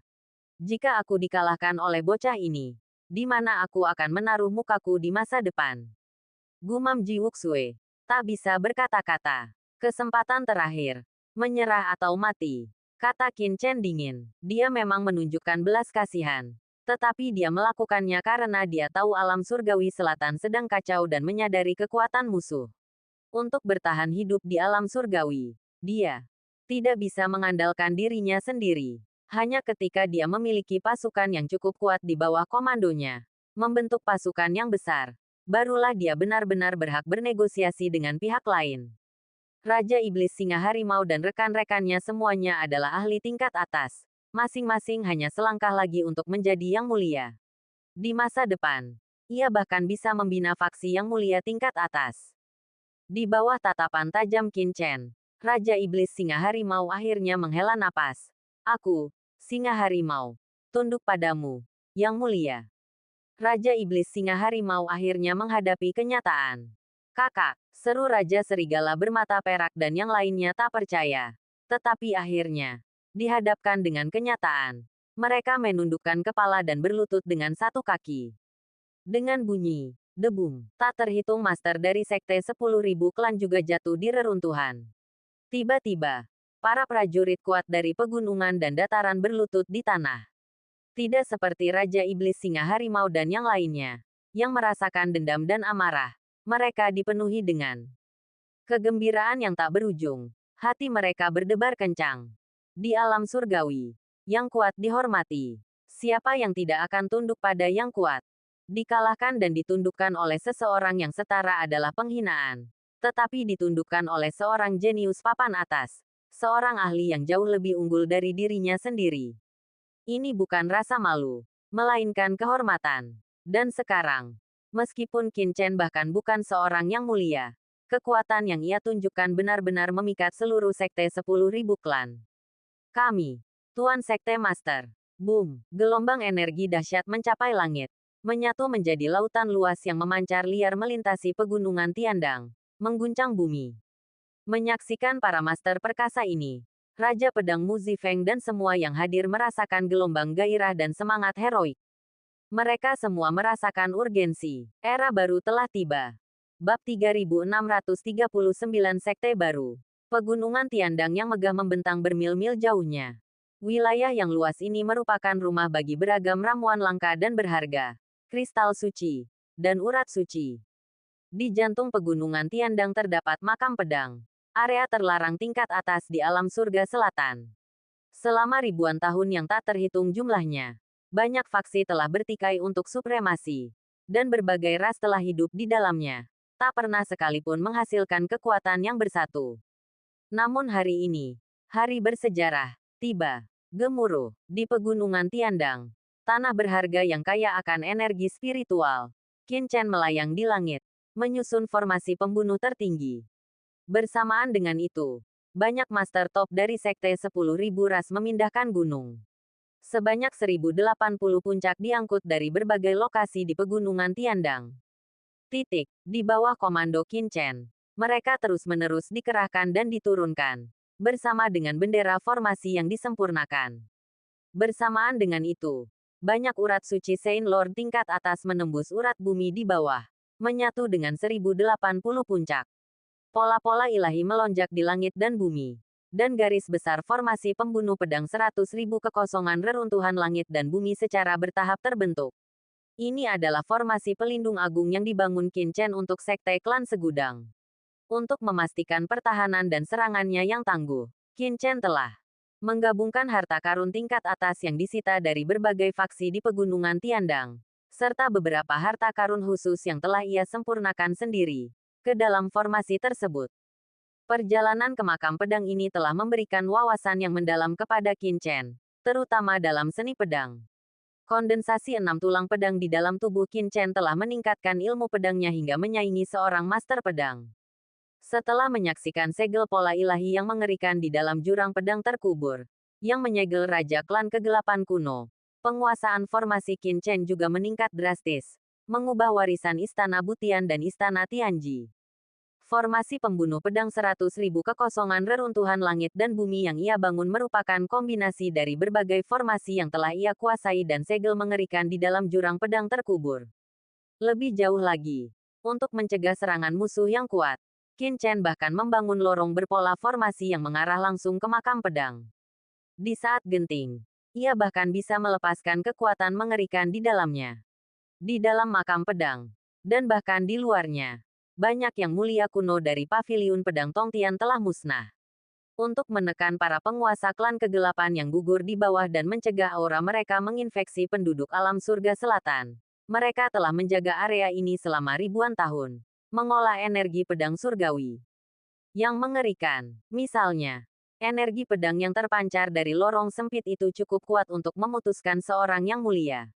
Jika aku dikalahkan oleh bocah ini, di mana aku akan menaruh mukaku di masa depan? Gumam Ji Wuxue, tak bisa berkata-kata. Kesempatan terakhir, menyerah atau mati. Kata Qin Chen dingin. Dia memang menunjukkan belas kasihan. Tetapi dia melakukannya karena dia tahu alam surgawi selatan sedang kacau dan menyadari kekuatan musuh. Untuk bertahan hidup di alam surgawi, dia tidak bisa mengandalkan dirinya sendiri. Hanya ketika dia memiliki pasukan yang cukup kuat di bawah komandonya, membentuk pasukan yang besar, barulah dia benar-benar berhak bernegosiasi dengan pihak lain. Raja Iblis Singa Harimau dan rekan-rekannya semuanya adalah ahli tingkat atas. Masing-masing hanya selangkah lagi untuk menjadi yang mulia. Di masa depan, ia bahkan bisa membina faksi yang mulia tingkat atas. Di bawah tatapan tajam Qin Chen, Raja Iblis Singa Harimau akhirnya menghela napas. Aku, Singa Harimau, tunduk padamu, yang mulia. Raja Iblis Singa Harimau akhirnya menghadapi kenyataan. Kakak, seru Raja Serigala bermata perak dan yang lainnya tak percaya. Tetapi akhirnya, dihadapkan dengan kenyataan. Mereka menundukkan kepala dan berlutut dengan satu kaki. Dengan bunyi, debum, tak terhitung master dari Sekte 10.000 klan juga jatuh di reruntuhan. Tiba-tiba, para prajurit kuat dari pegunungan dan dataran berlutut di tanah. Tidak seperti Raja Iblis Singa Harimau dan yang lainnya, yang merasakan dendam dan amarah. Mereka dipenuhi dengan kegembiraan yang tak berujung. Hati mereka berdebar kencang. Di alam surgawi, yang kuat dihormati. Siapa yang tidak akan tunduk pada yang kuat? Dikalahkan dan ditundukkan oleh seseorang yang setara adalah penghinaan. Tetapi ditundukkan oleh seorang jenius papan atas. Seorang ahli yang jauh lebih unggul dari dirinya sendiri. Ini bukan rasa malu, melainkan kehormatan. Dan sekarang, meskipun Qin Chen bahkan bukan seorang yang mulia, kekuatan yang ia tunjukkan benar-benar memikat seluruh Sekte 10.000 klan. Kami, Tuan Sekte Master. Boom, gelombang energi dahsyat mencapai langit. Menyatu menjadi lautan luas yang memancar liar melintasi pegunungan Tiandang, mengguncang bumi. Menyaksikan para master perkasa ini, Raja Pedang Mu Zifeng dan semua yang hadir merasakan gelombang gairah dan semangat heroik. Mereka semua merasakan urgensi. Era baru telah tiba. Bab 3639 Sekte Baru. Pegunungan Tiandang yang megah membentang bermil-mil jauhnya. Wilayah yang luas ini merupakan rumah bagi beragam ramuan langka dan berharga, kristal suci, dan urat suci. Di jantung pegunungan Tiandang terdapat makam pedang. Area terlarang tingkat atas di alam surga selatan. Selama ribuan tahun yang tak terhitung jumlahnya, banyak faksi telah bertikai untuk supremasi, dan berbagai ras telah hidup di dalamnya, tak pernah sekalipun menghasilkan kekuatan yang bersatu. Namun hari ini, hari bersejarah, tiba. Gemuruh, di pegunungan Tiandang, tanah berharga yang kaya akan energi spiritual. Qin Chen melayang di langit, menyusun formasi pembunuh tertinggi. Bersamaan dengan itu, banyak master top dari Sekte 10.000 ras memindahkan gunung. Sebanyak 1080 puncak diangkut dari berbagai lokasi di pegunungan Tiandang. Di bawah komando Qin Chen, mereka terus-menerus dikerahkan dan diturunkan, bersama dengan bendera formasi yang disempurnakan. Bersamaan dengan itu, banyak urat suci Saint Lord tingkat atas menembus urat bumi di bawah, menyatu dengan 1080 puncak. Pola-pola ilahi melonjak di langit dan bumi. Dan garis besar formasi pembunuh pedang 100.000 kekosongan reruntuhan langit dan bumi secara bertahap terbentuk. Ini adalah formasi pelindung agung yang dibangun Qin Chen untuk Sekte Klan Segudang. Untuk memastikan pertahanan dan serangannya yang tangguh, Qin Chen telah menggabungkan harta karun tingkat atas yang disita dari berbagai faksi di pegunungan Tiandang, serta beberapa harta karun khusus yang telah ia sempurnakan sendiri ke dalam formasi tersebut. Perjalanan ke makam pedang ini telah memberikan wawasan yang mendalam kepada Qin Chen, terutama dalam seni pedang. Kondensasi 6 tulang pedang di dalam tubuh Qin Chen telah meningkatkan ilmu pedangnya hingga menyaingi seorang master pedang. Setelah menyaksikan segel pola ilahi yang mengerikan di dalam jurang pedang terkubur, yang menyegel Raja Klan Kegelapan kuno, penguasaan formasi Qin Chen juga meningkat drastis, mengubah warisan Istana Butian dan Istana Tianji. Formasi pembunuh pedang 100.000 kekosongan reruntuhan langit dan bumi yang ia bangun merupakan kombinasi dari berbagai formasi yang telah ia kuasai dan segel mengerikan di dalam jurang pedang terkubur. Lebih jauh lagi, untuk mencegah serangan musuh yang kuat, Qin Chen bahkan membangun lorong berpola formasi yang mengarah langsung ke makam pedang. Di saat genting, ia bahkan bisa melepaskan kekuatan mengerikan di dalamnya. Di dalam makam pedang, dan bahkan di luarnya, banyak yang mulia kuno dari paviliun pedang Tongtian telah musnah. Untuk menekan para penguasa klan kegelapan yang gugur di bawah dan mencegah aura mereka menginfeksi penduduk alam surga selatan, mereka telah menjaga area ini selama ribuan tahun, mengolah energi pedang surgawi. Yang mengerikan, misalnya, energi pedang yang terpancar dari lorong sempit itu cukup kuat untuk memutuskan seorang yang mulia.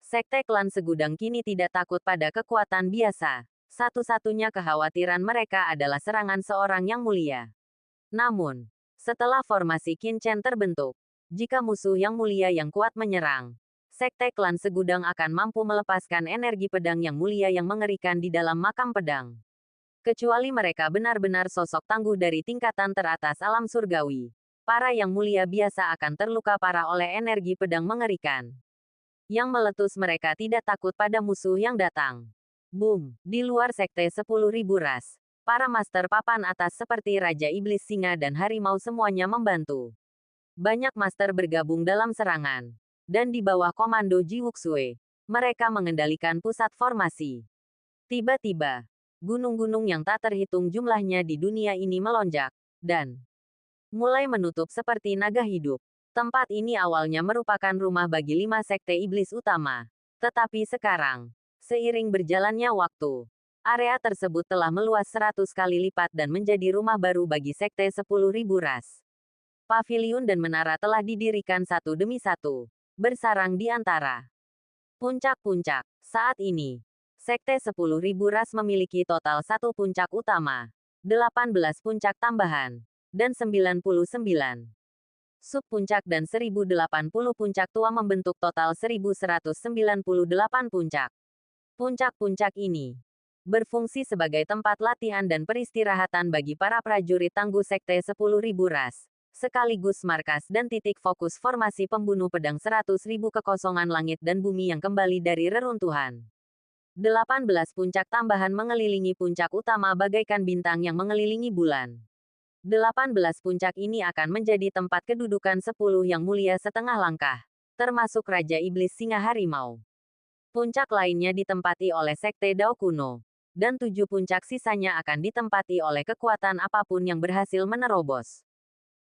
Sekte Klan Segudang kini tidak takut pada kekuatan biasa. Satu-satunya kekhawatiran mereka adalah serangan seorang yang mulia. Namun, setelah formasi Qin Chen terbentuk, jika musuh yang mulia yang kuat menyerang, Sekte klan segudang akan mampu melepaskan energi pedang yang mulia yang mengerikan di dalam makam pedang. Kecuali mereka benar-benar sosok tangguh dari tingkatan teratas alam surgawi. Para yang mulia biasa akan terluka parah oleh energi pedang mengerikan. Yang meletus mereka tidak takut pada musuh yang datang. Boom! Di luar sekte 10.000 ras. Para master papan atas seperti Raja Iblis Singa dan Harimau semuanya membantu. Banyak master bergabung dalam serangan. Dan di bawah komando Ji Wuxue, mereka mengendalikan pusat formasi. Tiba-tiba, gunung-gunung yang tak terhitung jumlahnya di dunia ini melonjak, dan mulai menutup seperti naga hidup. Tempat ini awalnya merupakan rumah bagi 5 sekte iblis utama. Tetapi sekarang, seiring berjalannya waktu, area tersebut telah meluas 100 kali lipat dan menjadi rumah baru bagi sekte 10.000 ras. Paviliun dan menara telah didirikan satu demi satu, bersarang di antara puncak-puncak. Saat ini, Sekte 10.000 ras memiliki total 1 puncak utama, 18 puncak tambahan, dan 99 sub-puncak dan 1080 puncak tua membentuk total 1198 puncak. Puncak-puncak ini berfungsi sebagai tempat latihan dan peristirahatan bagi para prajurit tangguh Sekte 10.000 ras, sekaligus markas dan titik fokus formasi pembunuh pedang 100.000 kekosongan langit dan bumi yang kembali dari reruntuhan. 18 puncak tambahan mengelilingi puncak utama bagaikan bintang yang mengelilingi bulan. 18 puncak ini akan menjadi tempat kedudukan 10 yang mulia setengah langkah, termasuk Raja Iblis Singa Harimau. Puncak lainnya ditempati oleh Sekte Dao kuno, dan 7 puncak sisanya akan ditempati oleh kekuatan apapun yang berhasil menerobos.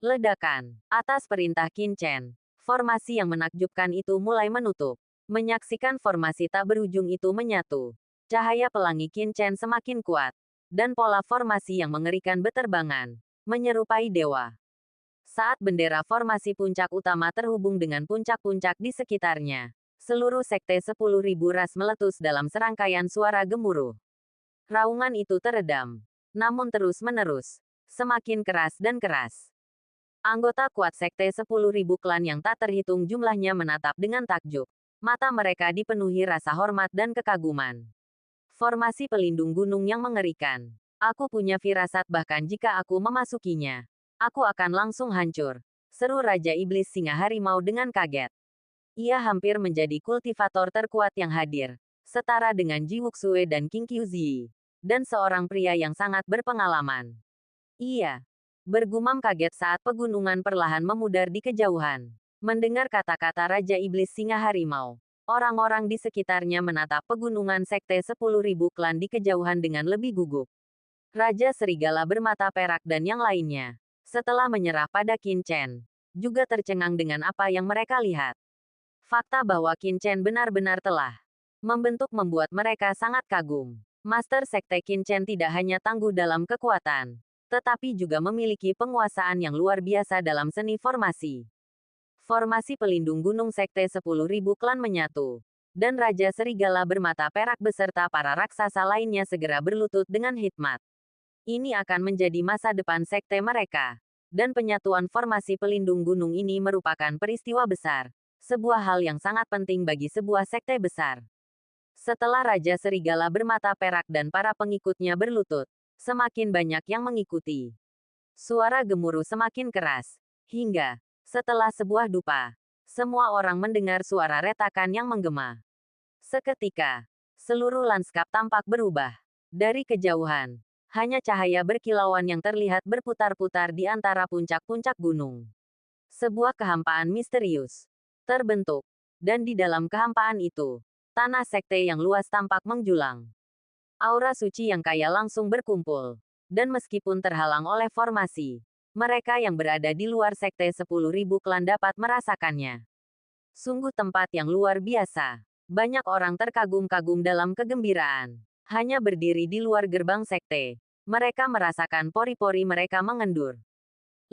Ledakan. Atas perintah Qin Chen, formasi yang menakjubkan itu mulai menutup. Menyaksikan formasi tak berujung itu menyatu. Cahaya pelangi Qin Chen semakin kuat. Dan pola formasi yang mengerikan beterbangan. Menyerupai dewa. Saat bendera formasi puncak utama terhubung dengan puncak-puncak di sekitarnya, seluruh sekte 10.000 ras meletus dalam serangkaian suara gemuruh. Raungan itu teredam. Namun terus-menerus. Semakin keras dan keras. Anggota kuat sekte 10.000 klan yang tak terhitung jumlahnya menatap dengan takjub. Mata mereka dipenuhi rasa hormat dan kekaguman. Formasi pelindung gunung yang mengerikan. Aku punya firasat bahkan jika aku memasukinya, aku akan langsung hancur. Seru Raja Iblis Singa Harimau dengan kaget. Ia hampir menjadi kultivator terkuat yang hadir, setara dengan Ji Wuxue dan Qing Qiuzi, dan seorang pria yang sangat berpengalaman. Ia bergumam kaget saat pegunungan perlahan memudar di kejauhan. Mendengar kata-kata Raja Iblis Singa Harimau, orang-orang di sekitarnya menatap pegunungan sekte 10.000 klan di kejauhan dengan lebih gugup. Raja Serigala bermata perak dan yang lainnya, setelah menyerah pada Qin Chen, juga tercengang dengan apa yang mereka lihat. Fakta bahwa Qin Chen benar-benar telah membentuk membuat mereka sangat kagum. Master Sekte Qin Chen tidak hanya tangguh dalam kekuatan, tetapi juga memiliki penguasaan yang luar biasa dalam seni formasi. Formasi pelindung gunung sekte 10.000 klan menyatu. Dan Raja Serigala bermata perak beserta para raksasa lainnya segera berlutut dengan hikmat. Ini akan menjadi masa depan sekte mereka. Dan penyatuan formasi pelindung gunung ini merupakan peristiwa besar. Sebuah hal yang sangat penting bagi sebuah sekte besar. Setelah Raja Serigala bermata perak dan para pengikutnya berlutut, semakin banyak yang mengikuti. Suara gemuruh semakin keras. Hingga setelah sebuah dupa, semua orang mendengar suara retakan yang menggema. Seketika, seluruh lanskap tampak berubah. Dari kejauhan, hanya cahaya berkilauan yang terlihat berputar-putar di antara puncak-puncak gunung. Sebuah kehampaan misterius terbentuk, dan di dalam kehampaan itu, tanah sekte yang luas tampak menjulang. Aura suci yang kaya langsung berkumpul, dan meskipun terhalang oleh formasi, mereka yang berada di luar sekte 10.000 klan dapat merasakannya. Sungguh tempat yang luar biasa. Banyak orang terkagum-kagum dalam kegembiraan. Hanya berdiri di luar gerbang sekte, mereka merasakan pori-pori mereka mengendur.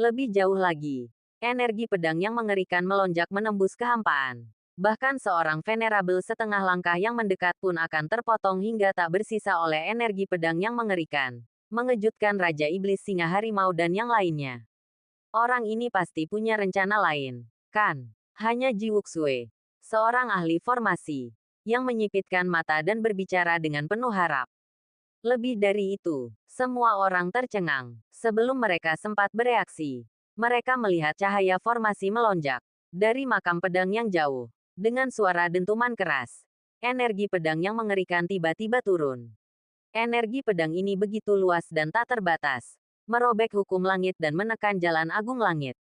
Lebih jauh lagi, energi pedang yang mengerikan melonjak menembus kehampaan. Bahkan seorang venerabel setengah langkah yang mendekat pun akan terpotong hingga tak bersisa oleh energi pedang yang mengerikan. Mengejutkan Raja Iblis Singa Harimau dan yang lainnya. Orang ini pasti punya rencana lain, kan? Hanya Ji Wuxue seorang ahli formasi, yang menyipitkan mata dan berbicara dengan penuh harap. Lebih dari itu, semua orang tercengang. Sebelum mereka sempat bereaksi, mereka melihat cahaya formasi melonjak dari makam pedang yang jauh. Dengan suara dentuman keras, energi pedang yang mengerikan tiba-tiba turun. Energi pedang ini begitu luas dan tak terbatas, merobek hukum langit dan menekan jalan agung langit.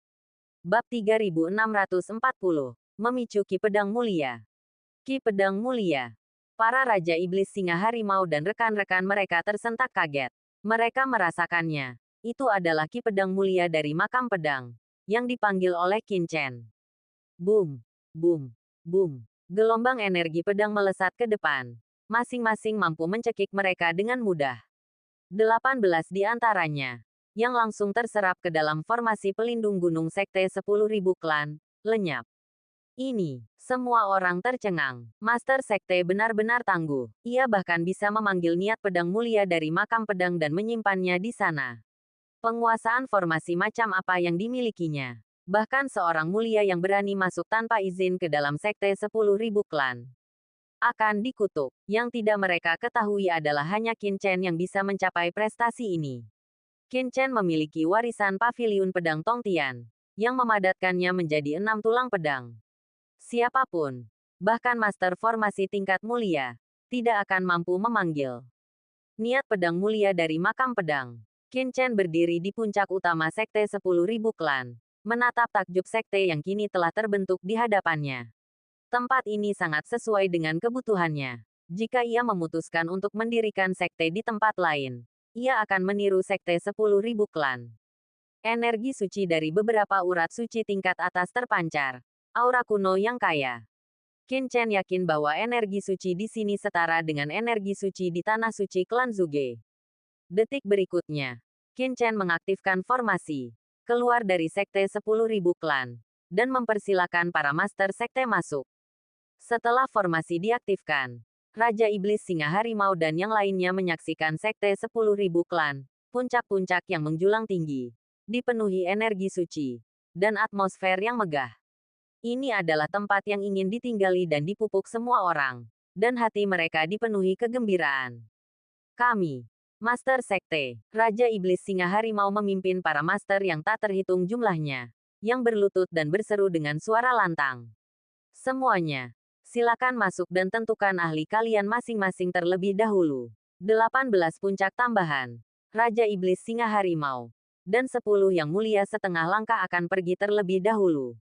Bab 3640, memicu Ki Pedang Mulia. Ki Pedang Mulia. Para Raja Iblis Singa Harimau dan rekan-rekan mereka tersentak kaget. Mereka merasakannya. Itu adalah Ki Pedang Mulia dari makam pedang, yang dipanggil oleh Qin Chen. Boom, boom, boom. Gelombang energi pedang melesat ke depan. Masing-masing mampu mencekik mereka dengan mudah. 18 di antaranya, yang langsung terserap ke dalam formasi pelindung gunung sekte 10.000 klan, lenyap. Ini, semua orang tercengang. Master Sekte benar-benar tangguh. Ia bahkan bisa memanggil niat pedang mulia dari makam pedang dan menyimpannya di sana. Penguasaan formasi macam apa yang dimilikinya? Bahkan seorang mulia yang berani masuk tanpa izin ke dalam Sekte 10.000 klan akan dikutuk. Yang tidak mereka ketahui adalah hanya Qin Chen yang bisa mencapai prestasi ini. Qin Chen memiliki warisan paviliun pedang Tongtian, yang memadatkannya menjadi 6 tulang pedang. Siapapun, bahkan master formasi tingkat mulia, tidak akan mampu memanggil niat pedang mulia dari makam pedang. Qin Chen berdiri di puncak utama Sekte 10.000 klan, menatap takjub sekte yang kini telah terbentuk di hadapannya. Tempat ini sangat sesuai dengan kebutuhannya. Jika ia memutuskan untuk mendirikan sekte di tempat lain, ia akan meniru Sekte 10.000 klan. Energi suci dari beberapa urat suci tingkat atas terpancar. Aura kuno yang kaya. Qin Chen yakin bahwa energi suci di sini setara dengan energi suci di tanah suci klan Zuge. Detik berikutnya, Qin Chen mengaktifkan formasi, keluar dari Sekte 10.000 klan, dan mempersilakan para master sekte masuk. Setelah formasi diaktifkan, Raja Iblis Singa Harimau dan yang lainnya menyaksikan Sekte 10.000 klan, puncak-puncak yang menjulang tinggi, dipenuhi energi suci, dan atmosfer yang megah. Ini adalah tempat yang ingin ditinggali dan dipupuk semua orang, dan hati mereka dipenuhi kegembiraan. Kami, Master Sekte, Raja Iblis Singa Harimau memimpin para master yang tak terhitung jumlahnya, yang berlutut dan berseru dengan suara lantang. Semuanya, silakan masuk dan tentukan ahli kalian masing-masing terlebih dahulu. 18 puncak tambahan, Raja Iblis Singa Harimau, dan 10 yang mulia setengah langkah akan pergi terlebih dahulu.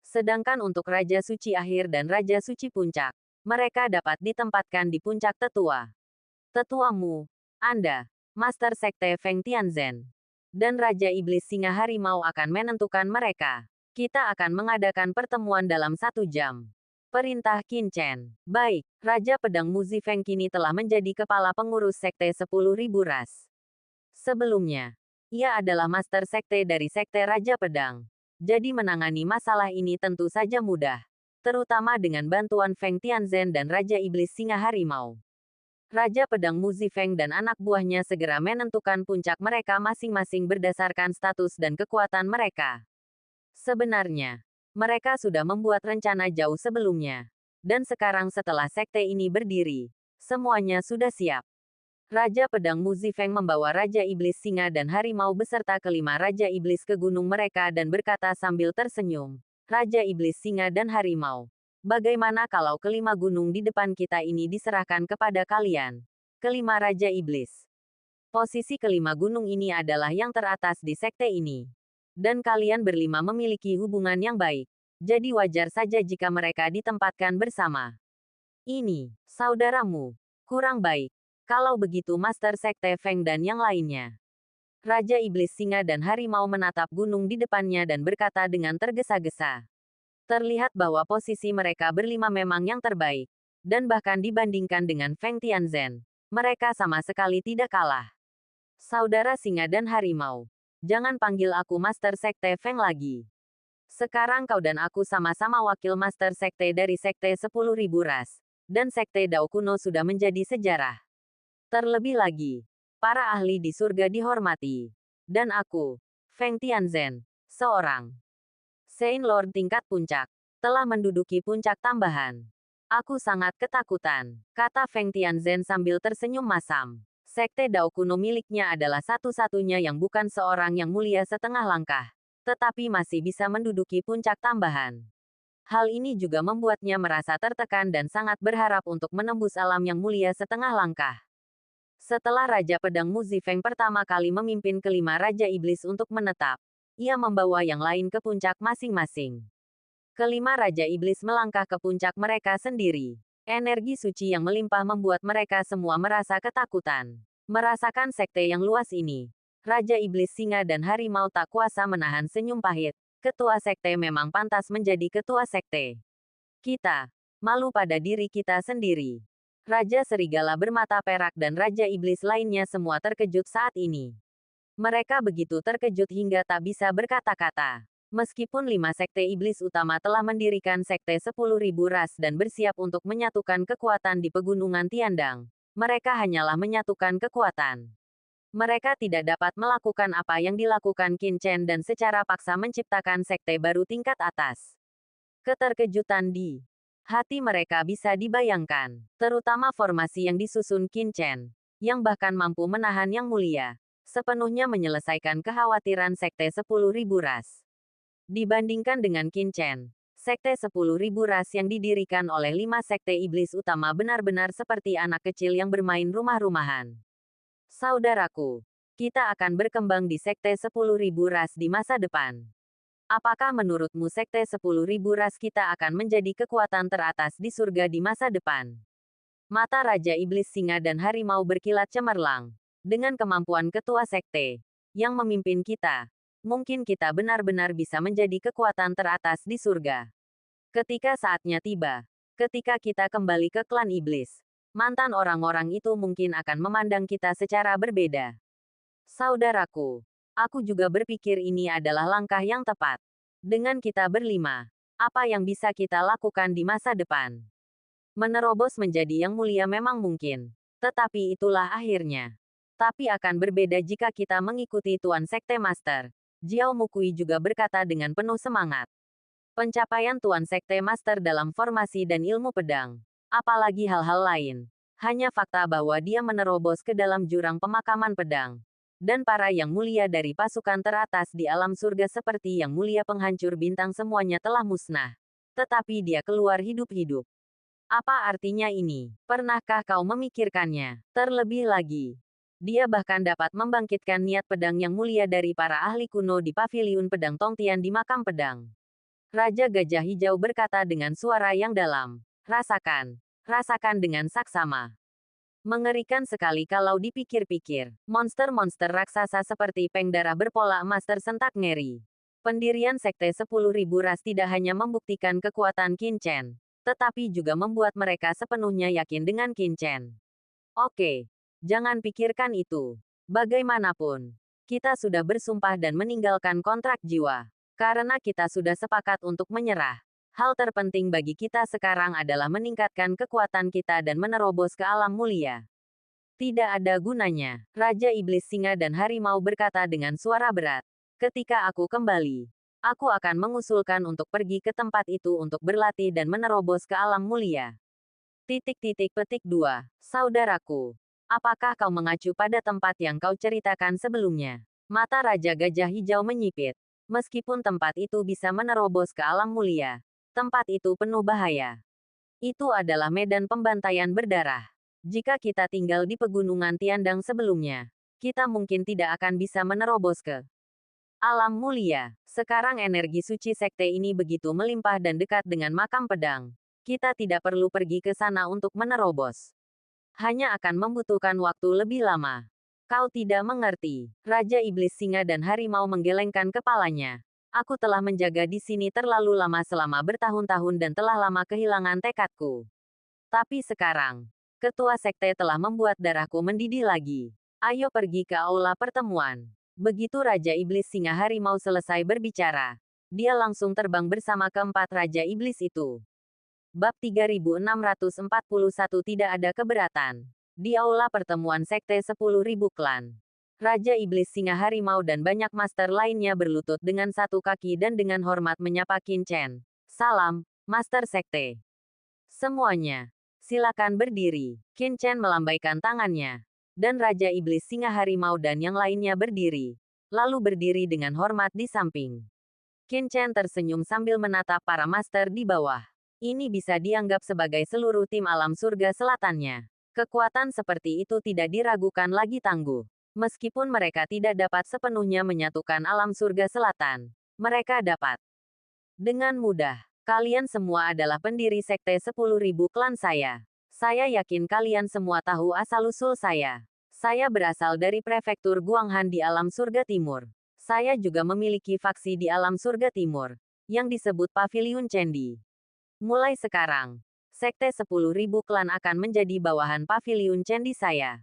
Sedangkan untuk Raja Suci Akhir dan Raja Suci Puncak, mereka dapat ditempatkan di puncak tetua. Tetuamu, Anda, Master Sekte Feng Tianzhen, dan Raja Iblis Singa Harimau akan menentukan mereka. Kita akan mengadakan pertemuan dalam 1 jam. Perintah Qin Chen. Baik, Raja Pedang Muzi Feng kini telah menjadi kepala pengurus Sekte 10.000 ras. Sebelumnya, ia adalah Master Sekte dari Sekte Raja Pedang. Jadi menangani masalah ini tentu saja mudah. Terutama dengan bantuan Feng Tianzhen dan Raja Iblis Singa Harimau. Raja Pedang Muzi Feng dan anak buahnya segera menentukan puncak mereka masing-masing berdasarkan status dan kekuatan mereka. Sebenarnya, mereka sudah membuat rencana jauh sebelumnya. Dan sekarang setelah sekte ini berdiri, semuanya sudah siap. Raja Pedang Muzi Feng membawa Raja Iblis Singa dan Harimau beserta kelima Raja Iblis ke gunung mereka dan berkata sambil tersenyum, Raja Iblis Singa dan Harimau, bagaimana kalau kelima gunung di depan kita ini diserahkan kepada kalian? Kelima Raja Iblis. Posisi kelima gunung ini adalah yang teratas di sekte ini. Dan kalian berlima memiliki hubungan yang baik. Jadi wajar saja jika mereka ditempatkan bersama. Ini, saudaramu, kurang baik. Kalau begitu Master Sekte Feng dan yang lainnya. Raja Iblis Singa dan Harimau menatap gunung di depannya dan berkata dengan tergesa-gesa. Terlihat bahwa posisi mereka berlima memang yang terbaik. Dan bahkan dibandingkan dengan Feng Tianzhen, mereka sama sekali tidak kalah. Saudara Singa dan Harimau, jangan panggil aku Master Sekte Feng lagi. Sekarang kau dan aku sama-sama wakil Master Sekte dari Sekte 10.000 ras. Dan Sekte Dao kuno sudah menjadi sejarah. Terlebih lagi, para ahli di surga dihormati. Dan aku, Feng Tianzhen, seorang Saint Lord tingkat puncak. telah menduduki puncak tambahan. Aku sangat ketakutan, kata Feng Tianzhen sambil tersenyum masam. Sekte Dao kuno miliknya adalah satu-satunya yang bukan seorang yang mulia setengah langkah, tetapi masih bisa menduduki puncak tambahan. Hal ini juga membuatnya merasa tertekan dan sangat berharap untuk menembus alam yang mulia setengah langkah. Setelah Raja Pedang Muzifeng pertama kali memimpin kelima Raja Iblis untuk menetap, ia membawa yang lain ke puncak masing-masing. Kelima Raja Iblis melangkah ke puncak mereka sendiri. Energi suci yang melimpah membuat mereka semua merasa ketakutan. Merasakan sekte yang luas ini, Raja Iblis Singa dan Harimau tak kuasa menahan senyum pahit. Ketua sekte memang pantas menjadi ketua sekte. Kita malu pada diri kita sendiri. Raja Serigala bermata perak dan Raja Iblis lainnya semua terkejut saat ini. Mereka begitu terkejut hingga tak bisa berkata-kata. Meskipun 5 sekte iblis utama telah mendirikan sekte 10.000 ras dan bersiap untuk menyatukan kekuatan di pegunungan Tiandang, mereka hanyalah menyatukan kekuatan. Mereka tidak dapat melakukan apa yang dilakukan Qin Chen dan secara paksa menciptakan sekte baru tingkat atas. Keterkejutan di hati mereka bisa dibayangkan, terutama formasi yang disusun Qin Chen, yang bahkan mampu menahan yang mulia, sepenuhnya menyelesaikan kekhawatiran sekte 10.000 ras. Dibandingkan dengan Qin Chen, sekte 10.000 ras yang didirikan oleh 5 sekte iblis utama benar-benar seperti anak kecil yang bermain rumah-rumahan. Saudaraku, kita akan berkembang di sekte 10.000 ras di masa depan. Apakah menurutmu sekte 10.000 ras kita akan menjadi kekuatan teratas di surga di masa depan? Mata Raja Iblis Singa dan Harimau berkilat cemerlang. Dengan kemampuan ketua sekte yang memimpin kita, mungkin kita benar-benar bisa menjadi kekuatan teratas di surga. Ketika saatnya tiba, ketika kita kembali ke klan iblis, mantan orang-orang itu mungkin akan memandang kita secara berbeda. Saudaraku, aku juga berpikir ini adalah langkah yang tepat. Dengan kita berlima, apa yang bisa kita lakukan di masa depan? Menerobos menjadi yang mulia memang mungkin, tetapi itulah akhirnya. Tapi akan berbeda jika kita mengikuti Tuan Sekte Master. Jiao Mukui juga berkata dengan penuh semangat. Pencapaian Tuan Sekte Master dalam formasi dan ilmu pedang, apalagi hal-hal lain, hanya fakta bahwa dia menerobos ke dalam jurang pemakaman pedang. Dan para yang mulia dari pasukan teratas di alam surga seperti yang mulia penghancur bintang semuanya telah musnah. Tetapi dia keluar hidup-hidup. Apa artinya ini? Pernahkah kau memikirkannya? Terlebih lagi, dia bahkan dapat membangkitkan niat pedang yang mulia dari para ahli kuno di paviliun pedang Tongtian di makam pedang. Raja Gajah Hijau berkata dengan suara yang dalam. Rasakan. Rasakan dengan saksama. Mengerikan sekali kalau dipikir-pikir. Monster-monster raksasa seperti Peng Darah berpola emas tersentak ngeri. Pendirian Sekte 10.000 ras tidak hanya membuktikan kekuatan Qin Chen, tetapi juga membuat mereka sepenuhnya yakin dengan Qin Chen. Oke, jangan pikirkan itu. Bagaimanapun, kita sudah bersumpah dan meninggalkan kontrak jiwa. Karena kita sudah sepakat untuk menyerah. Hal terpenting bagi kita sekarang adalah meningkatkan kekuatan kita dan menerobos ke alam mulia. Tidak ada gunanya, Raja Iblis Singa dan Harimau berkata dengan suara berat. Ketika aku kembali, aku akan mengusulkan untuk pergi ke tempat itu untuk berlatih dan menerobos ke alam mulia. Petik 2. Saudaraku, apakah kau mengacu pada tempat yang kau ceritakan sebelumnya? Mata Raja Gajah Hijau menyipit. Meskipun tempat itu bisa menerobos ke alam mulia, tempat itu penuh bahaya. Itu adalah medan pembantaian berdarah. Jika kita tinggal di pegunungan Tiandang sebelumnya, kita mungkin tidak akan bisa menerobos ke alam mulia. Sekarang energi suci sekte ini begitu melimpah dan dekat dengan makam pedang. Kita tidak perlu pergi ke sana untuk menerobos. Hanya akan membutuhkan waktu lebih lama. Kau tidak mengerti. Raja Iblis Singa dan Harimau menggelengkan kepalanya. Aku telah menjaga di sini terlalu lama selama bertahun-tahun dan telah lama kehilangan tekadku. Tapi sekarang, ketua sekte telah membuat darahku mendidih lagi. Ayo pergi ke aula pertemuan. Begitu Raja Iblis Singa Harimau selesai berbicara, dia langsung terbang bersama keempat Raja Iblis itu. Bab 3641 tidak ada keberatan. Di aula pertemuan Sekte 10.000 Klan, Raja Iblis Singa Harimau dan banyak master lainnya berlutut dengan satu kaki dan dengan hormat menyapa Qin Chen. Salam, Master Sekte. Semuanya, silakan berdiri. Qin Chen melambaikan tangannya. Dan Raja Iblis Singa Harimau dan yang lainnya berdiri. Lalu berdiri dengan hormat di samping. Qin Chen tersenyum sambil menatap para master di bawah. Ini bisa dianggap sebagai seluruh tim alam surga selatannya. Kekuatan seperti itu tidak diragukan lagi tangguh. Meskipun mereka tidak dapat sepenuhnya menyatukan alam surga selatan, mereka dapat dengan mudah. Kalian semua adalah pendiri sekte 10.000 klan saya. Saya yakin kalian semua tahu asal-usul saya. Saya berasal dari prefektur Guanghan di alam surga timur. Saya juga memiliki faksi di alam surga timur, yang disebut Paviliun Cendi. Mulai sekarang, sekte 10.000 klan akan menjadi bawahan Paviliun Cendi saya.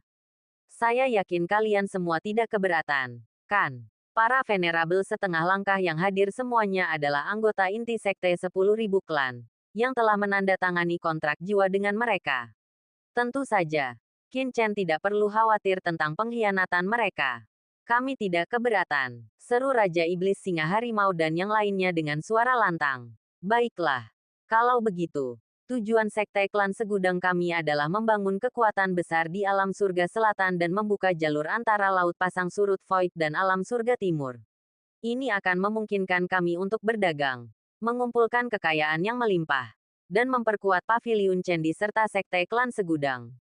Saya yakin kalian semua tidak keberatan, kan? Para venerabel setengah langkah yang hadir semuanya adalah anggota inti sekte 10.000 klan, yang telah menandatangani kontrak jiwa dengan mereka. Tentu saja, Qin Chen tidak perlu khawatir tentang pengkhianatan mereka. Kami tidak keberatan, seru Raja Iblis Singa Harimau dan yang lainnya dengan suara lantang. Baiklah, kalau begitu. Tujuan sekte klan segudang kami adalah membangun kekuatan besar di alam surga selatan dan membuka jalur antara Laut Pasang Surut Void dan alam surga timur. Ini akan memungkinkan kami untuk berdagang, mengumpulkan kekayaan yang melimpah, dan memperkuat Paviliun Cendi serta sekte klan segudang.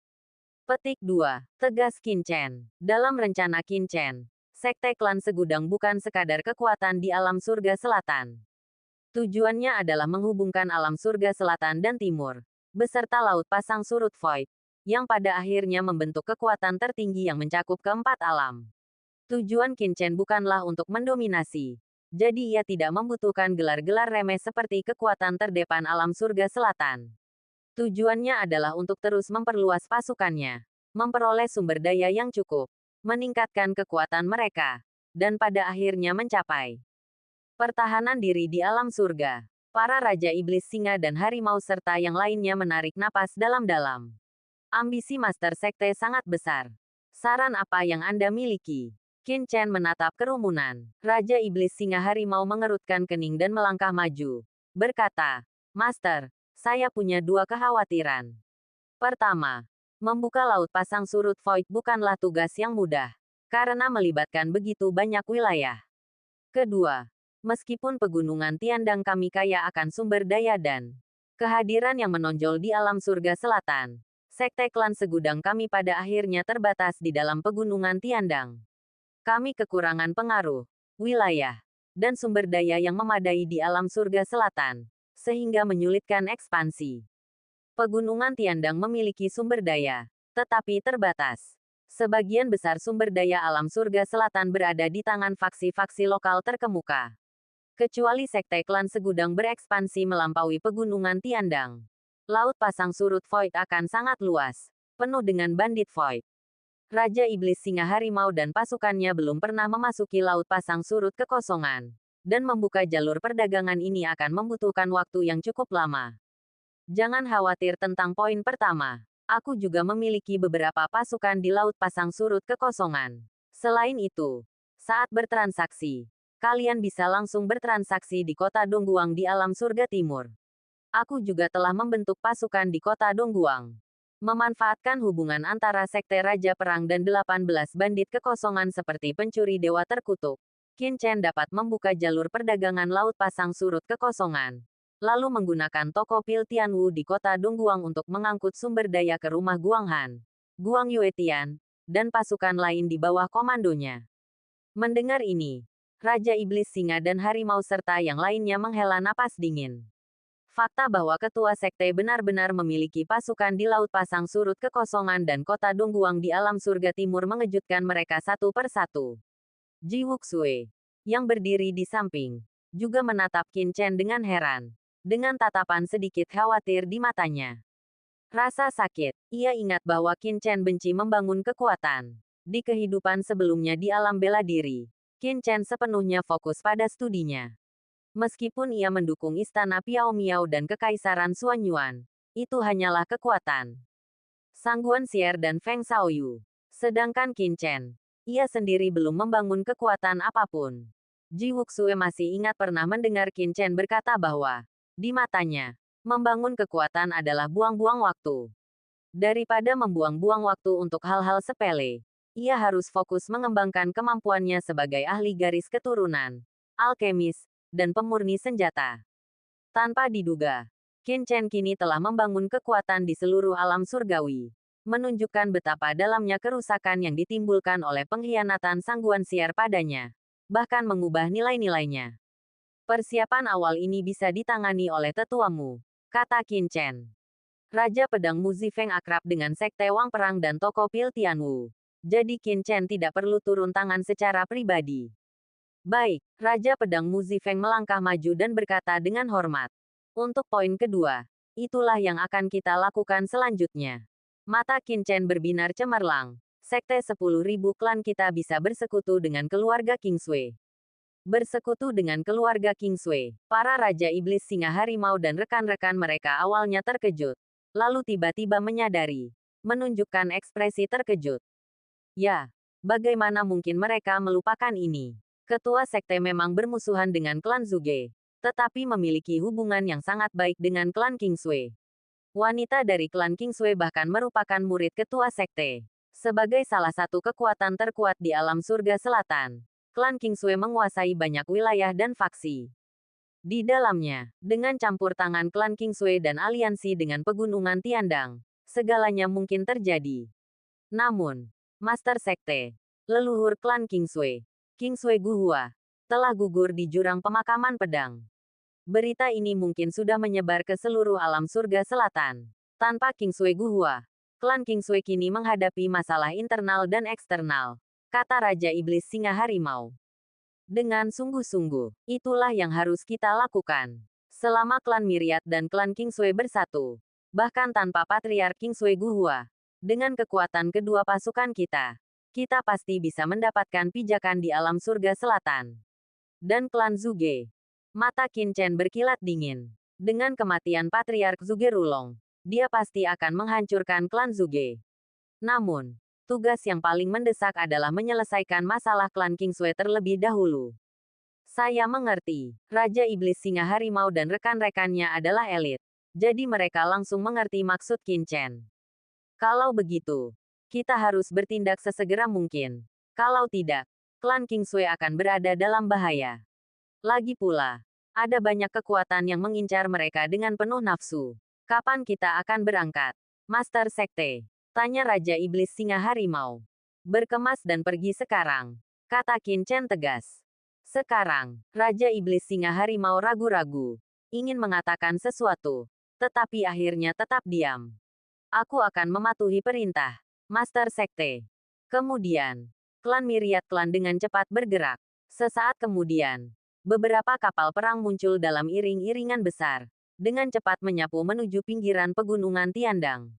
Petik 2. Tegas Qin Chen. Dalam rencana Qin Chen, sekte klan segudang bukan sekadar kekuatan di alam surga selatan. Tujuannya adalah menghubungkan alam surga selatan dan timur, beserta Laut Pasang Surut Void, yang pada akhirnya membentuk kekuatan tertinggi yang mencakup keempat alam. Tujuan Qin Chen bukanlah untuk mendominasi. Jadi ia tidak membutuhkan gelar-gelar remeh seperti kekuatan terdepan alam surga selatan. Tujuannya adalah untuk terus memperluas pasukannya, memperoleh sumber daya yang cukup, meningkatkan kekuatan mereka, dan pada akhirnya mencapai pertahanan diri di alam surga. Para Raja Iblis Singa dan Harimau serta yang lainnya menarik napas dalam-dalam. Ambisi Master Sekte sangat besar. Saran apa yang Anda miliki? Qin Chen menatap kerumunan. Raja Iblis Singa Harimau mengerutkan kening dan melangkah maju. Berkata, Master, saya punya dua kekhawatiran. Pertama, membuka Laut Pasang Surut Void bukanlah tugas yang mudah, karena melibatkan begitu banyak wilayah. Kedua, meskipun pegunungan Tiandang kami kaya akan sumber daya dan kehadiran yang menonjol di alam surga selatan, sekte klan segudang kami pada akhirnya terbatas di dalam pegunungan Tiandang. Kami kekurangan pengaruh, wilayah, dan sumber daya yang memadai di alam surga selatan, sehingga menyulitkan ekspansi. Pegunungan Tiandang memiliki sumber daya, tetapi terbatas. Sebagian besar sumber daya alam surga selatan berada di tangan faksi-faksi lokal terkemuka. Kecuali sekte klan segudang berekspansi melampaui pegunungan Tiandang, Laut Pasang Surut Void akan sangat luas, penuh dengan bandit void. Raja Iblis Singa Harimau dan pasukannya belum pernah memasuki Laut Pasang Surut kekosongan, dan membuka jalur perdagangan ini akan membutuhkan waktu yang cukup lama. Jangan khawatir tentang poin pertama. Aku juga memiliki beberapa pasukan di Laut Pasang Surut kekosongan. Selain itu, saat bertransaksi, kalian bisa langsung bertransaksi di kota Dongguang di alam surga timur. Aku juga telah membentuk pasukan di kota Dongguang. Memanfaatkan hubungan antara sekte Raja Perang dan 18 bandit kekosongan seperti pencuri dewa terkutuk, Qin Chen dapat membuka jalur perdagangan Laut Pasang Surut kekosongan. Lalu menggunakan toko Pil Tianwu di kota Dongguang untuk mengangkut sumber daya ke rumah Guanghan, Guang Yuetian, dan pasukan lain di bawah komandonya. Mendengar ini, Raja Iblis Singa dan Harimau serta yang lainnya menghela napas dingin. Fakta bahwa ketua sekte benar-benar memiliki pasukan di Laut Pasang Surut kekosongan dan kota Dongguang di alam surga timur mengejutkan mereka satu persatu. Ji Wuxue, yang berdiri di samping, juga menatap Qin Chen dengan heran, dengan tatapan sedikit khawatir di matanya. Rasa sakit, ia ingat bahwa Qin Chen benci membangun kekuatan. Di kehidupan sebelumnya di alam bela diri, Qin Chen sepenuhnya fokus pada studinya. Meskipun ia mendukung istana Piao Miao dan kekaisaran Xuanyuan, itu hanyalah kekuatan Sangguan Xier dan Feng Shaoyu. Sedangkan Qin Chen, ia sendiri belum membangun kekuatan apapun. Ji Wuxue masih ingat pernah mendengar Qin Chen berkata bahwa, di matanya, Membangun kekuatan adalah buang-buang waktu. Daripada membuang-buang waktu untuk hal-hal sepele, ia harus fokus mengembangkan kemampuannya sebagai ahli garis keturunan, alkemis, dan pemurni senjata. Tanpa diduga, Qin Chen kini telah membangun kekuatan di seluruh alam surgawi, menunjukkan betapa dalamnya kerusakan yang ditimbulkan oleh pengkhianatan Sangguan Siar padanya, bahkan mengubah nilai-nilainya. Persiapan awal ini bisa ditangani oleh tetuamu, kata Qin Chen. Raja Pedang Mu Zifeng akrab dengan Sekte Wang Perang dan tokoh Pil Tianwu. Jadi Qin Chen tidak perlu turun tangan secara pribadi. Baik, Raja Pedang Mu Zifeng melangkah maju dan berkata dengan hormat. Untuk poin kedua, itulah yang akan kita lakukan selanjutnya. Mata Qin Chen berbinar cemerlang. Sekte 10.000 klan kita bisa bersekutu dengan keluarga Kingsway. Bersekutu dengan keluarga Kingsway, para Raja Iblis Singa Harimau dan rekan-rekan mereka awalnya terkejut. Lalu tiba-tiba menyadari, menunjukkan ekspresi terkejut. Ya, bagaimana mungkin mereka melupakan ini? Ketua sekte memang bermusuhan dengan klan Zuge, tetapi memiliki hubungan yang sangat baik dengan klan Kingsway. Wanita dari klan Kingsway bahkan merupakan murid ketua sekte. Sebagai salah satu kekuatan terkuat di alam surga selatan, klan Kingsway menguasai banyak wilayah dan faksi. Di dalamnya, dengan campur tangan klan Kingsway dan aliansi dengan pegunungan Tiandang, segalanya mungkin terjadi. Namun, Master Sekte, leluhur klan Kingsway, Kingsway Guhua, telah gugur di jurang pemakaman pedang. Berita ini mungkin sudah menyebar ke seluruh alam surga selatan. Tanpa Kingsway Guhua, klan Kingsway kini menghadapi masalah internal dan eksternal, kata Raja Iblis Singa Harimau. Dengan sungguh-sungguh, itulah yang harus kita lakukan. Selama klan Myriad dan klan Kingsway bersatu, bahkan tanpa Patriark Kingsway Guhua, dengan kekuatan kedua pasukan kita pasti bisa mendapatkan pijakan di alam surga selatan. Dan klan Zuge. Mata Qin Chen berkilat dingin. Dengan kematian Patriark Zuge Rulong, dia pasti akan menghancurkan klan Zuge. Namun, tugas yang paling mendesak adalah menyelesaikan masalah klan Kingsway terlebih dahulu. Saya mengerti, Raja Iblis Singa Harimau dan rekan-rekannya adalah elit. Jadi mereka langsung mengerti maksud Qin Chen. Kalau begitu, kita harus bertindak sesegera mungkin. Kalau tidak, klan Kingsway akan berada dalam bahaya. Lagi pula, ada banyak kekuatan yang mengincar mereka dengan penuh nafsu. Kapan kita akan berangkat? Master Sekte, tanya Raja Iblis Singa Harimau. Berkemas dan pergi sekarang, kata Qin Chen tegas. Sekarang, Raja Iblis Singa Harimau ragu-ragu, ingin mengatakan sesuatu, tetapi akhirnya tetap diam. Aku akan mematuhi perintah, Master Sekte. Kemudian, klan Myriad klan dengan cepat bergerak. Sesaat kemudian, beberapa kapal perang muncul dalam iring-iringan besar, dengan cepat menyapu menuju pinggiran pegunungan Tiandang.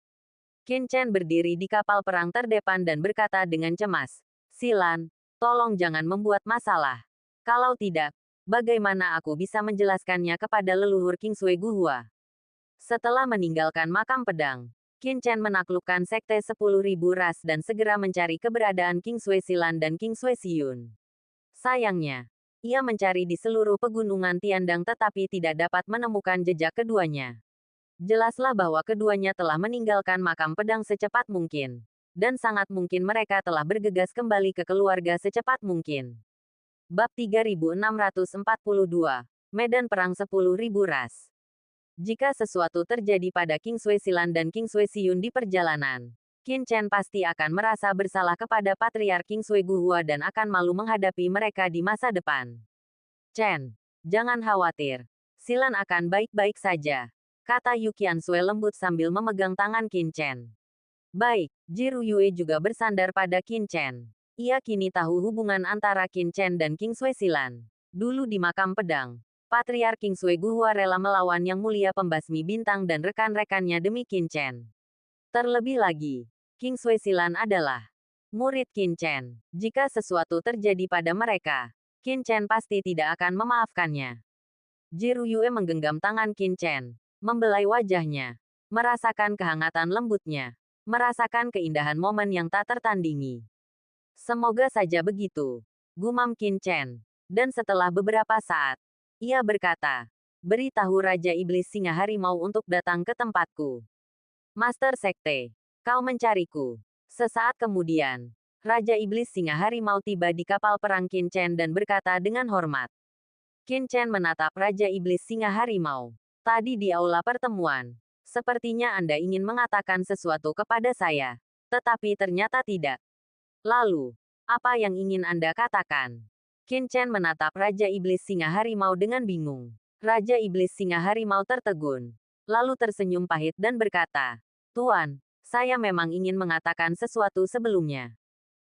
Qin Chen berdiri di kapal perang terdepan dan berkata dengan cemas, Silan, tolong jangan membuat masalah. Kalau tidak, bagaimana aku bisa menjelaskannya kepada leluhur Kingsway Guhua? Setelah meninggalkan makam pedang, Qin Chen menaklukkan Sekte 10.000 ras dan segera mencari keberadaan Kingsway Silan dan Kingsway Siyun. Sayangnya, ia mencari di seluruh pegunungan Tiandang tetapi tidak dapat menemukan jejak keduanya. Jelaslah bahwa keduanya telah meninggalkan makam pedang secepat mungkin. Dan sangat mungkin mereka telah bergegas kembali ke keluarga secepat mungkin. Bab 3642. Medan Perang 10.000 ras. Jika sesuatu terjadi pada Kingsway Silan dan Kingsway Siyun di perjalanan, Qin Chen pasti akan merasa bersalah kepada Patriark Kingsway Guhua dan akan malu menghadapi mereka di masa depan. Chen, jangan khawatir. Silan akan baik-baik saja, kata Yu Qiansui lembut sambil memegang tangan Qin Chen. Baik, Jiru Yue juga bersandar pada Qin Chen. Ia kini tahu hubungan antara Qin Chen dan Kingsway Silan. Dulu di makam pedang, Patriark Kingsway Guhua rela melawan Yang Mulia Pembasmi Bintang dan rekan-rekannya demi Qin Chen. Terlebih lagi, Kingsway Silan adalah murid Qin Chen. Jika sesuatu terjadi pada mereka, Qin Chen pasti tidak akan memaafkannya. Jiru Yue menggenggam tangan Qin Chen, membelai wajahnya, merasakan kehangatan lembutnya, merasakan keindahan momen yang tak tertandingi. Semoga saja begitu, gumam Qin Chen. Dan setelah beberapa saat, ia berkata, Beritahu Raja Iblis Singa Harimau untuk datang ke tempatku. Master Sekte, kau mencariku. Sesaat kemudian, Raja Iblis Singa Harimau tiba di kapal perang Qin Chen dan berkata dengan hormat. Qin Chen menatap Raja Iblis Singa Harimau. Tadi di aula pertemuan, sepertinya Anda ingin mengatakan sesuatu kepada saya. Tetapi ternyata tidak. Lalu, apa yang ingin Anda katakan? Qin Chen menatap Raja Iblis Singa Harimau dengan bingung. Raja Iblis Singa Harimau tertegun. Lalu tersenyum pahit dan berkata, Tuan, saya memang ingin mengatakan sesuatu sebelumnya.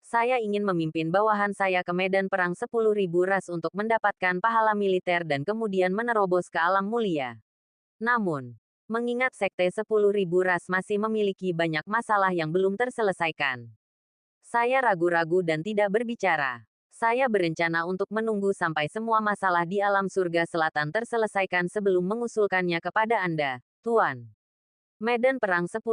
Saya ingin memimpin bawahan saya ke medan perang 10.000 ras untuk mendapatkan pahala militer dan kemudian menerobos ke alam mulia. Namun, mengingat Sekte 10.000 ras masih memiliki banyak masalah yang belum terselesaikan. Saya ragu-ragu dan tidak berbicara. Saya berencana untuk menunggu sampai semua masalah di alam surga selatan terselesaikan sebelum mengusulkannya kepada Anda, Tuan. Medan perang 10.000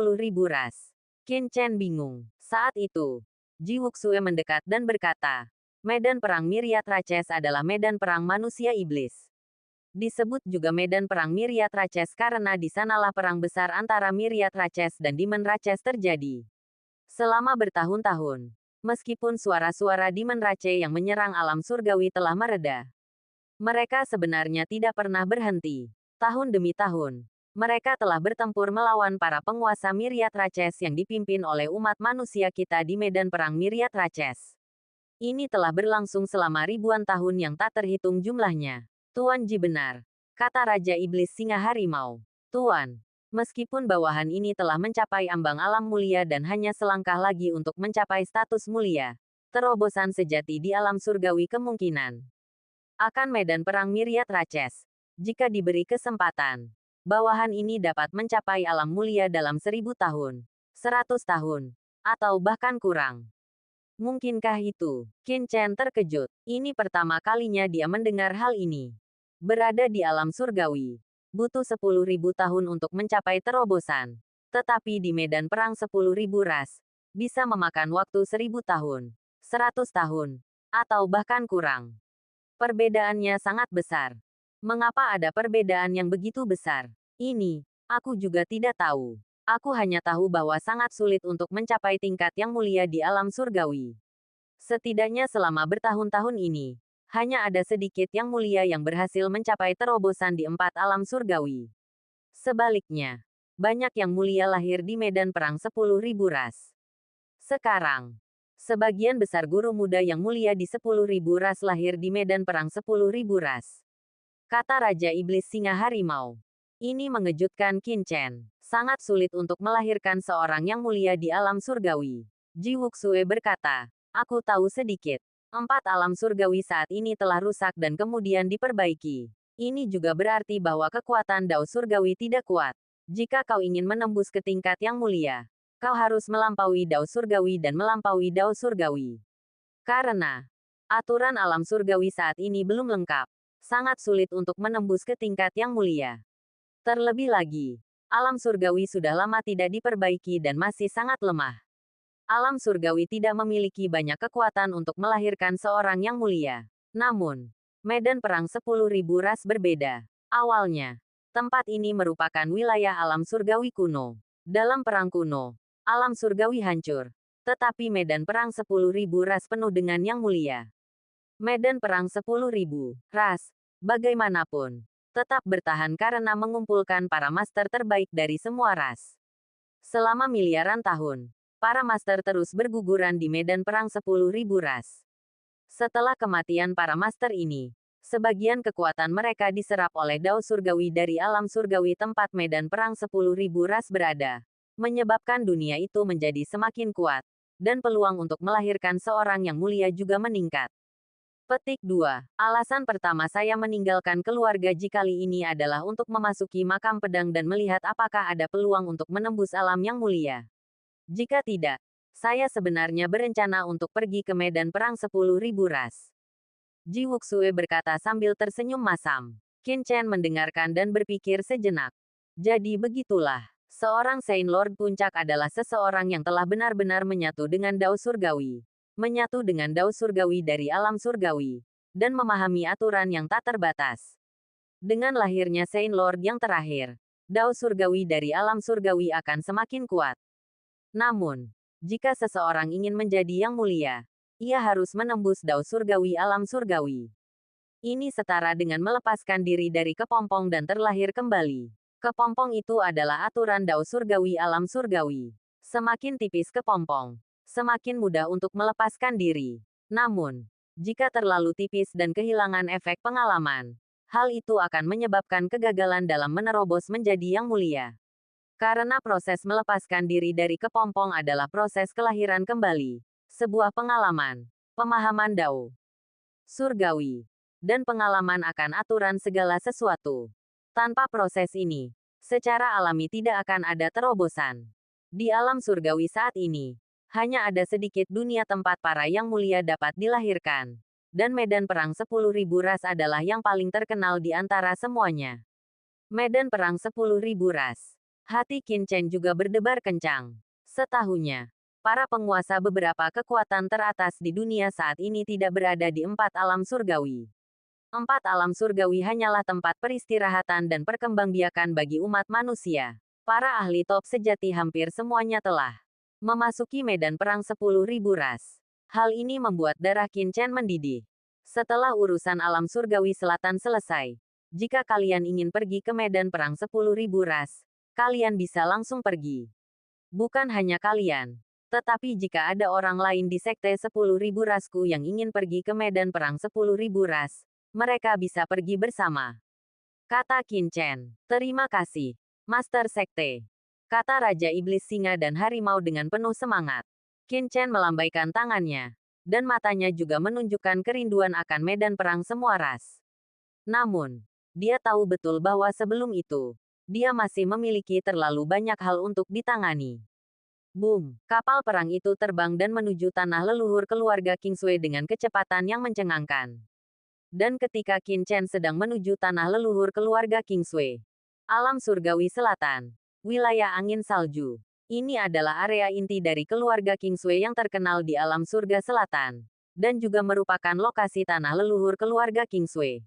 ras. Qin Chen bingung. Saat itu, Ji Wuxue mendekat dan berkata, medan perang Myriad Raches adalah medan perang manusia iblis. Disebut juga medan perang Myriad Raches karena di sanalah perang besar antara Myriad Raches dan Demon Raches terjadi. Selama bertahun-tahun, meskipun suara-suara Demon Rache yang menyerang alam surgawi telah mereda, mereka sebenarnya tidak pernah berhenti. Tahun demi tahun, mereka telah bertempur melawan para penguasa Myriad Raches yang dipimpin oleh umat manusia kita di medan perang Myriad Raches. Ini telah berlangsung selama ribuan tahun yang tak terhitung jumlahnya. Tuan Ji benar, kata Raja Iblis Singa Harimau. Tuan, meskipun bawahan ini telah mencapai ambang alam mulia dan hanya selangkah lagi untuk mencapai status mulia, terobosan sejati di alam surgawi kemungkinan akan medan perang Myriad Raches. Jika diberi kesempatan, bawahan ini dapat mencapai alam mulia dalam 1000 tahun, 100 tahun, atau bahkan kurang. Mungkinkah itu? Qin Chen terkejut. Ini pertama kalinya dia mendengar hal ini. Berada di alam surgawi, butuh 10.000 tahun untuk mencapai terobosan. Tetapi di medan perang 10.000 ras, bisa memakan waktu 1000 tahun, 100 tahun, atau bahkan kurang. Perbedaannya sangat besar. Mengapa ada perbedaan yang begitu besar? Ini, aku juga tidak tahu. Aku hanya tahu bahwa sangat sulit untuk mencapai tingkat yang mulia di alam surgawi. Setidaknya selama bertahun-tahun ini, hanya ada sedikit yang mulia yang berhasil mencapai terobosan di 4 alam surgawi. Sebaliknya, banyak yang mulia lahir di medan perang 10.000 ras. Sekarang, sebagian besar guru muda yang mulia di 10.000 ras lahir di medan perang 10.000 ras. Kata Raja Iblis Singa Harimau. Ini mengejutkan Qin Chen. Sangat sulit untuk melahirkan seorang yang mulia di alam surgawi. Ji Wuxue berkata, aku tahu sedikit. 4 alam surgawi saat ini telah rusak dan kemudian diperbaiki. Ini juga berarti bahwa kekuatan Dao surgawi tidak kuat. Jika kau ingin menembus ke tingkat yang mulia, kau harus melampaui Dao surgawi dan melampaui Dao surgawi. Karena aturan alam surgawi saat ini belum lengkap. Sangat sulit untuk menembus ke tingkat yang mulia. Terlebih lagi, alam surgawi sudah lama tidak diperbaiki dan masih sangat lemah. Alam surgawi tidak memiliki banyak kekuatan untuk melahirkan seorang yang mulia. Namun, medan perang 10.000 ras berbeda. Awalnya, tempat ini merupakan wilayah alam surgawi kuno. Dalam perang kuno, alam surgawi hancur. Tetapi medan perang 10.000 ras penuh dengan yang mulia. Medan perang 10.000 ras, bagaimanapun, tetap bertahan karena mengumpulkan para master terbaik dari semua ras. Selama miliaran tahun, para master terus berguguran di medan perang 10.000 ras. Setelah kematian para master ini, sebagian kekuatan mereka diserap oleh Dao surgawi dari alam surgawi tempat medan perang 10.000 ras berada, menyebabkan dunia itu menjadi semakin kuat, dan peluang untuk melahirkan seorang yang mulia juga meningkat. Petik 2. Alasan pertama saya meninggalkan keluarga Ji kali ini adalah untuk memasuki makam pedang dan melihat apakah ada peluang untuk menembus alam yang mulia. Jika tidak, saya sebenarnya berencana untuk pergi ke medan perang 10.000 ras. Ji Wuxue berkata sambil tersenyum masam. Qin Chen mendengarkan dan berpikir sejenak. Jadi begitulah. Seorang Saint Lord Puncak adalah seseorang yang telah benar-benar menyatu dengan Dao surgawi. Menyatu dengan Dao surgawi dari alam surgawi, dan memahami aturan yang tak terbatas. Dengan lahirnya Saint Lord yang terakhir, Dao surgawi dari alam surgawi akan semakin kuat. Namun, jika seseorang ingin menjadi yang mulia, ia harus menembus Dao surgawi alam surgawi. Ini setara dengan melepaskan diri dari kepompong dan terlahir kembali. Kepompong itu adalah aturan Dao surgawi alam surgawi. Semakin tipis kepompong, semakin mudah untuk melepaskan diri. Namun, jika terlalu tipis dan kehilangan efek pengalaman, hal itu akan menyebabkan kegagalan dalam menerobos menjadi yang mulia. Karena proses melepaskan diri dari kepompong adalah proses kelahiran kembali, sebuah pengalaman, pemahaman Dao surgawi, dan pengalaman akan aturan segala sesuatu. Tanpa proses ini, secara alami tidak akan ada terobosan. Di alam surgawi saat ini, hanya ada sedikit dunia tempat para yang mulia dapat dilahirkan. Dan medan perang 10.000 ras adalah yang paling terkenal di antara semuanya. Medan perang 10.000 ras. Hati Qin Chen juga berdebar kencang. Setahunya, para penguasa beberapa kekuatan teratas di dunia saat ini tidak berada di 4 alam surgawi. 4 alam surgawi hanyalah tempat peristirahatan dan perkembangbiakan bagi umat manusia. Para ahli top sejati hampir semuanya telah memasuki medan perang 10.000 ras. Hal ini membuat darah Qin Chen mendidih. Setelah urusan alam surgawi selatan selesai, jika kalian ingin pergi ke medan perang 10.000 ras, kalian bisa langsung pergi. Bukan hanya kalian, tetapi jika ada orang lain di sekte 10.000 rasku yang ingin pergi ke medan perang 10.000 ras, mereka bisa pergi bersama. Kata Qin Chen. Terima kasih, Master Sekte. Kata Raja Iblis Singa dan Harimau dengan penuh semangat. Qin Chen melambaikan tangannya, dan matanya juga menunjukkan kerinduan akan medan perang semua ras. Namun, dia tahu betul bahwa sebelum itu, dia masih memiliki terlalu banyak hal untuk ditangani. Boom! Kapal perang itu terbang dan menuju tanah leluhur keluarga Kingsway dengan kecepatan yang mencengangkan. Dan ketika Qin Chen sedang menuju tanah leluhur keluarga Kingsway, alam surgawi selatan, wilayah angin salju, ini adalah area inti dari keluarga Kingsway yang terkenal di alam surga selatan, dan juga merupakan lokasi tanah leluhur keluarga Kingsway.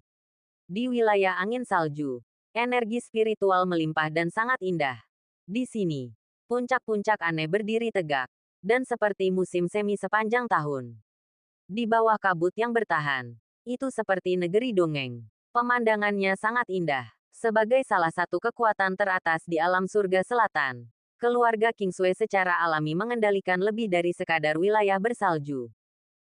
Di wilayah angin salju, energi spiritual melimpah dan sangat indah. Di sini, puncak-puncak aneh berdiri tegak, dan seperti musim semi sepanjang tahun. Di bawah kabut yang bertahan, itu seperti negeri dongeng. Pemandangannya sangat indah. Sebagai salah satu kekuatan teratas di alam surga selatan, keluarga Kingsway secara alami mengendalikan lebih dari sekadar wilayah bersalju.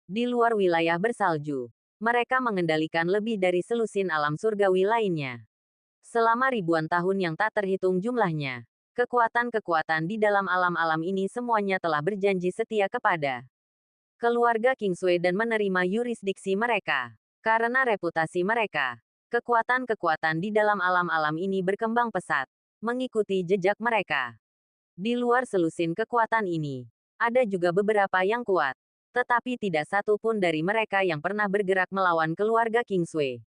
Di luar wilayah bersalju, mereka mengendalikan lebih dari selusin alam surgawi lainnya. Selama ribuan tahun yang tak terhitung jumlahnya, kekuatan-kekuatan di dalam alam-alam ini semuanya telah berjanji setia kepada keluarga Kingsway dan menerima yurisdiksi mereka. Karena reputasi mereka, kekuatan-kekuatan di dalam alam-alam ini berkembang pesat, mengikuti jejak mereka. Di luar selusin kekuatan ini, ada juga beberapa yang kuat, tetapi tidak satu pun dari mereka yang pernah bergerak melawan keluarga Kingsway.